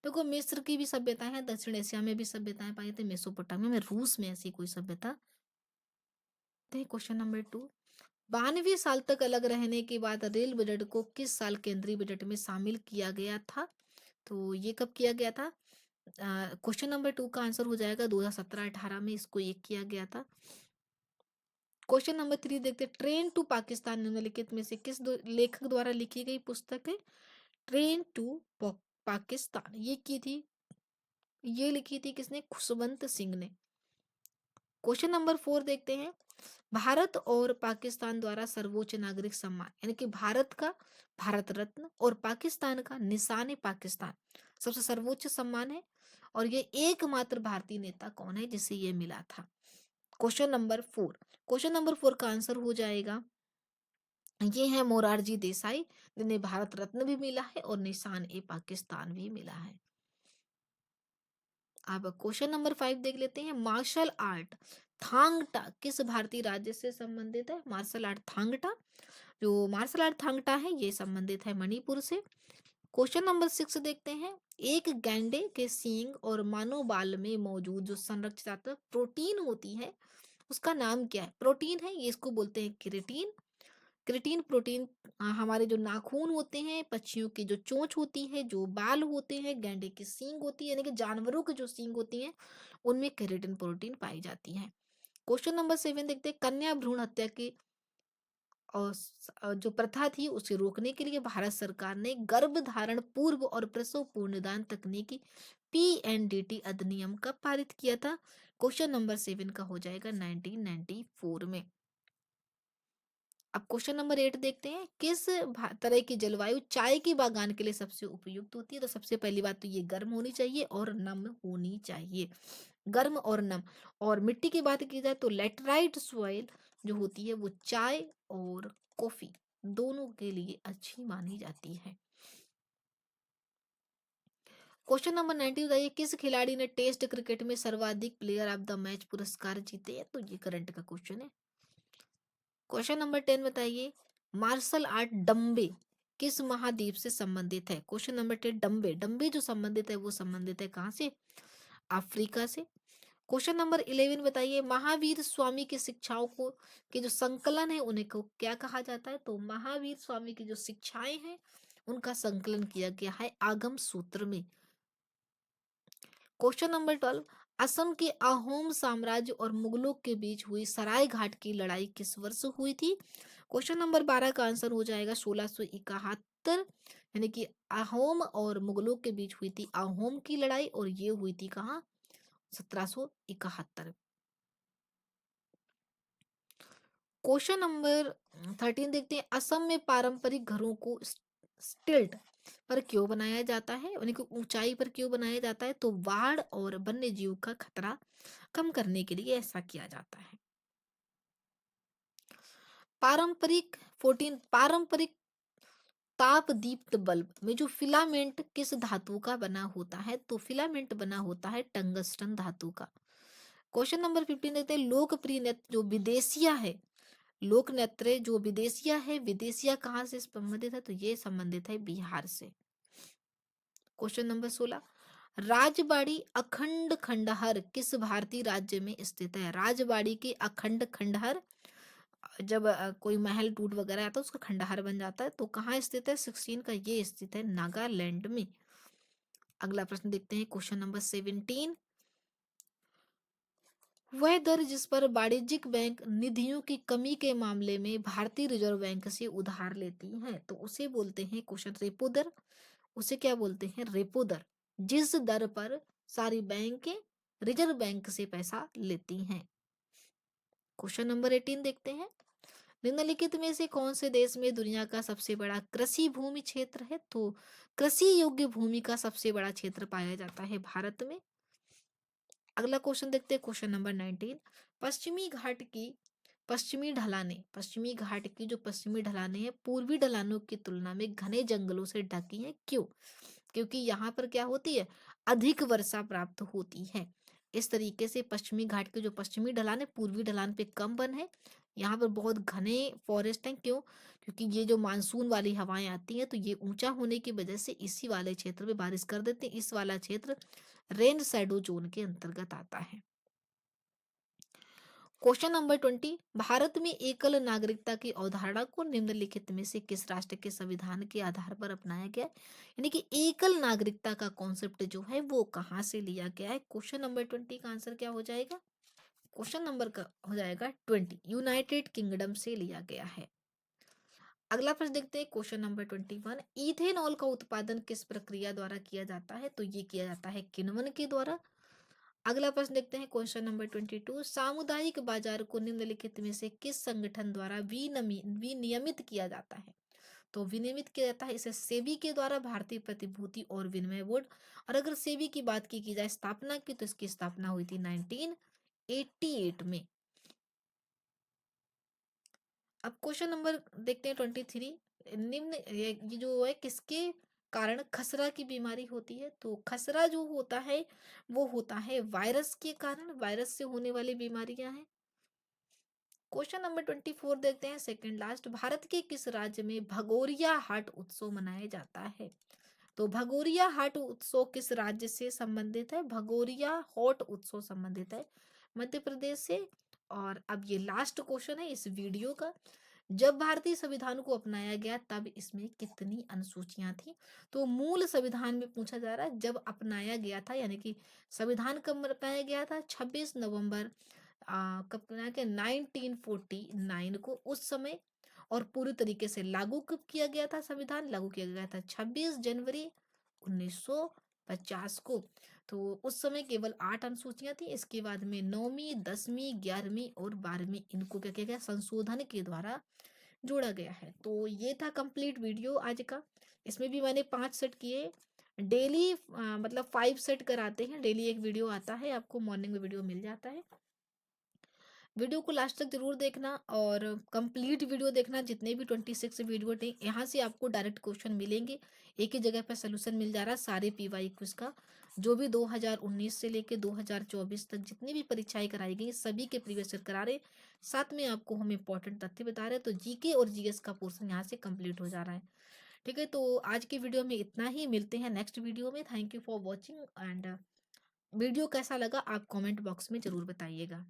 देखो, मिस्र की भी सभ्यता है, दक्षिण एशिया में भी सभ्यताएं पाई थी, मेसोपोटामिया में, रूस में ऐसी कोई सभ्यता। क्वेश्चन नंबर 2, 92 साल तक अलग रहने के बाद रेल बजट को किस साल केंद्रीय बजट में शामिल किया गया था? तो ये कब किया गया था? क्वेश्चन नंबर 2 का आंसर हो जाएगा 2017-18 में इसको ये किया गया था। क्वेश्चन नंबर 3 देखते हैं, ट्रेन टू पाकिस्तान निम्नलिखित में से किस लेखक द्वारा लिखी गई पुस्तक है? ट्रेन टू पाकिस्तान ये की थी, ये लिखी थी किसने? खुशवंत सिंह ने। क्वेश्चन नंबर 4 देखते हैं, भारत और पाकिस्तान द्वारा सर्वोच्च नागरिक सम्मान, यानी कि भारत का भारत रत्न और पाकिस्तान का निशान ए पाकिस्तान सबसे सर्वोच्च सम्मान है, और ये एकमात्र भारतीय नेता कौन है जिसे ये मिला था? क्वेश्चन नंबर 4, क्वेश्चन नंबर 4 का आंसर हो जाएगा, ये है मोरारजी देसाई, जिन्हें भारत रत्न भी मिला है और निशान ए पाकिस्तान भी मिला है। अब क्वेश्चन नंबर 5 देख लेते हैं, मार्शल आर्ट थांग टा किस भारतीय राज्य से संबंधित है? मार्शल आर्ट थांग टा, जो मार्शल आर्ट थांग टा है ये संबंधित है मणिपुर से। क्वेश्चन नंबर 6 देखते हैं, एक गैंडे के सींग और मानव बाल में मौजूद जो संरक्षित प्रोटीन होती है उसका नाम क्या है? प्रोटीन है ये, इसको बोलते हैं केराटिन। क्रिएटिन प्रोटीन हमारे जो नाखून होते हैं, पक्षियों की जो चोंच होती है, जो बाल होते हैं, गैंडे की सींग होती है, यानी कि जानवरों की जो सींग होती है, उनमें केराटिन प्रोटीन पाई जाती है। क्वेश्चन नंबर 7 देखते हैं, कन्या भ्रूण हत्या की और जो प्रथा थी उसे रोकने के लिए भारत सरकार ने गर्भ धारण पूर्व और प्रसव पूर्व निदान तकनीकी PNDT अधिनियम कब पारित किया था? क्वेश्चन नंबर 7 का हो जाएगा 1994 में। अब क्वेश्चन नंबर 8 देखते हैं, किस तरह की जलवायु चाय की बागान के लिए सबसे उपयुक्त होती है? तो सबसे पहली बात तो ये गर्म होनी चाहिए और नम होनी चाहिए, गर्म और नम। और मिट्टी की बात की जाए तो लेटराइट सॉइल जो होती है वो चाय और कॉफी दोनों के लिए अच्छी मानी जाती है। क्वेश्चन नंबर 19 बताइए, किस खिलाड़ी ने टेस्ट क्रिकेट में सर्वाधिक प्लेयर ऑफ द मैच पुरस्कार जीते हैं? तो ये करंट का क्वेश्चन है। क्वेश्चन नंबर 10 बताइए, मार्शल आर्ट डम्बे किस महाद्वीप से संबंधित है? क्वेश्चन नंबर 10, डम्बे डम्बे जो संबंधित है वो संबंधित है कहाँ से? अफ्रीका से। क्वेश्चन नंबर 11 बताइए, महावीर स्वामी की शिक्षाओं को के जो संकलन है उन्हें को क्या कहा जाता है? तो महावीर स्वामी की जो शिक्षाएं हैं उनका संकलन किया गया है आगम सूत्र में। क्वेश्चन नंबर 12, असम के अहोम साम्राज्य और मुगलों के बीच हुई सराय घाट की लड़ाई किस वर्ष हुई थी? क्वेश्चन नंबर 12 का आंसर हो जाएगा 1671, यानी कि अहोम और मुगलों के बीच हुई थी अहोम की लड़ाई, और ये हुई थी कहाँ? 1771। क्वेश्चन नंबर 13 देखते हैं, असम में पारंपरिक घरों को स्टिल्ट पर क्यों बनाया जाता है, उन्हें को ऊंचाई पर क्यों बनाया जाता है? तो बाढ़ और वन्य जीव का खतरा कम करने के लिए ऐसा किया जाता है। पारंपरिक ताप दीप्त बल्ब में जो फिलामेंट किस धातु का बना होता है? तो फिलामेंट बना होता है टंगस्टन धातु का। क्वेश्चन नंबर 15 देखते हैं, लोकप्रिय नृत्य जो विदेशिया है, लोक नृत्य जो विदेशिया है, विदेशिया कहाँ से संबंधित है? तो ये संबंधित है बिहार से। क्वेश्चन नंबर 16, राजबाड़ी अखंड खंडहर किस भारतीय राज्य में स्थित है? राजबाड़ी के अखंड खंडहर जब कोई महल टूट वगैरह आता है उसका खंडहर बन जाता है। तो कहाँ स्थित है 16 का, ये स्थित है नागालैंड में। अगला प्रश्न देखते हैं, क्वेश्चन नंबर 17। वह दर जिस पर वाणिज्यिक बैंक निधियों की कमी के मामले में भारतीय रिजर्व बैंक से उधार लेती हैं, तो उसे बोलते हैं क्वेश्चन रेपो दर। उसे क्या बोलते हैं? रेपो दर। जिस दर पर सारी बैंक रिजर्व बैंक से पैसा लेती हैं। क्वेश्चन नंबर 18 देखते हैं। निम्नलिखित में से कौन से देश में दुनिया का सबसे बड़ा कृषि भूमि क्षेत्र है? तो कृषि योग्य भूमि का सबसे बड़ा क्षेत्र पाया जाता है भारत में। अगला क्वेश्चन देखते हैं, क्वेश्चन नंबर 19। पश्चिमी घाट की पश्चिमी घाट की जो पश्चिमी ढलानें हैं पूर्वी ढलानों की तुलना में घने जंगलों से ढकी हैं, क्यों? क्योंकि यहाँ पर क्या होती है? अधिक वर्षा प्राप्त होती है। इस तरीके से पश्चिमी घाट के जो पश्चिमी ढलान है पूर्वी ढलान पे कम वन है। यहाँ पर बहुत घने फॉरेस्ट हैं, क्यों? क्योंकि ये जो मानसून वाली हवाएं आती हैं तो ये ऊंचा होने की वजह से इसी वाले क्षेत्र में बारिश कर देते हैं। इस वाला क्षेत्र रेन शैडो जोन के अंतर्गत आता है। Question number 20। भारत में एकल नागरिकता की अवधारणा को निम्नलिखित में से किस राष्ट्र के संविधान के आधार पर अपनाया गया है? यानी कि एकल नागरिकता का कॉन्सेप्ट जो है वो कहाँ से लिया गया है? क्वेश्चन नंबर 20 का आंसर क्या हो जाएगा? क्वेश्चन नंबर का हो जाएगा 20, यूनाइटेड किंगडम से लिया गया है। अगला प्रश्न देखते हैं, क्वेश्चन नंबर 21। इथेनॉल का उत्पादन किस प्रक्रिया द्वारा किया जाता है? तो ये किया जाता है किण्वन के द्वारा। अगला प्रश्न देखते हैं, क्वेश्चन नंबर 22। सामुदायिक बाजार को निम्नलिखित में से किस संगठन द्वारा विनियमित किया जाता है? तो विनियमित किया जाता है इसे सेबी के द्वारा, भारतीय प्रतिभूति और विनिमय बोर्ड। और अगर सेबी की बात की जाए स्थापना की, तो इसकी स्थापना हुई थी 1988 में। अब क्वेश्चन नंबर देखते हैं 23। निम्न ये जो है किसके कारण खसरा की बीमारी होती है? तो खसरा जो होता है वो होता है वायरस के कारण, वायरस से होने वाली बीमारियां हैं। क्वेश्चन नंबर 24 देखते हैं, सेकंड लास्ट। भारत के किस राज्य में भगोरिया हाट उत्सव मनाया जाता है? तो भगोरिया हाट उत्सव किस राज्य से संबंधित है? भगोरिया हॉट उत्सव संबंधित है मध्य प्रदेश से। और अब ये लास्ट क्वेश्चन है इस वीडियो का। जब भारतीय संविधान को अपनाया गया तब इसमें कितनी अनुसूचियां थी? तो मूल संविधान में पूछा जा रहा है जब अपनाया गया था, यानी कि संविधान कब अपनाया गया था? 26 नवंबर कब अपनाया गया? 1949 को, उस समय। और पूरी तरीके से लागू कब किया गया था? संविधान लागू किया गया था 26 जनवरी 1950 को। तो उस समय केवल 8 अनुसूचियां थी। इसके बाद में 9वीं 10वीं 11वीं और 12वीं इनको क्या किया गया? संशोधन के द्वारा जोड़ा गया है। तो ये था कंप्लीट वीडियो आज का। इसमें भी मैंने 5 सेट किए। डेली मतलब 5 सेट कराते हैं, डेली एक वीडियो आता है, आपको मॉर्निंग में वीडियो मिल जाता है। वीडियो को लास्ट तक जरूर देखना और कंप्लीट वीडियो देखना। जितने भी 26 वीडियो थे यहाँ से आपको डायरेक्ट क्वेश्चन मिलेंगे। एक ही जगह पर सोल्यूशन मिल जा रहा है सारे पीवाई क्विज का। जो भी 2019 से लेके 2024 तक जितनी भी परीक्षाएं कराई गई सभी के प्रीवियस ईयर करा रहे। साथ में आपको हम इंपॉर्टेंट तथ्य बता रहे हैं, तो जीके और जीएस का पोर्शन यहाँ से कंप्लीट हो जा रहा है। ठीक है, तो आज की वीडियो में इतना ही। मिलते हैं नेक्स्ट वीडियो में। Thank you for watching and video कैसा लगा आप कमेंट बॉक्स में जरूर बताइएगा।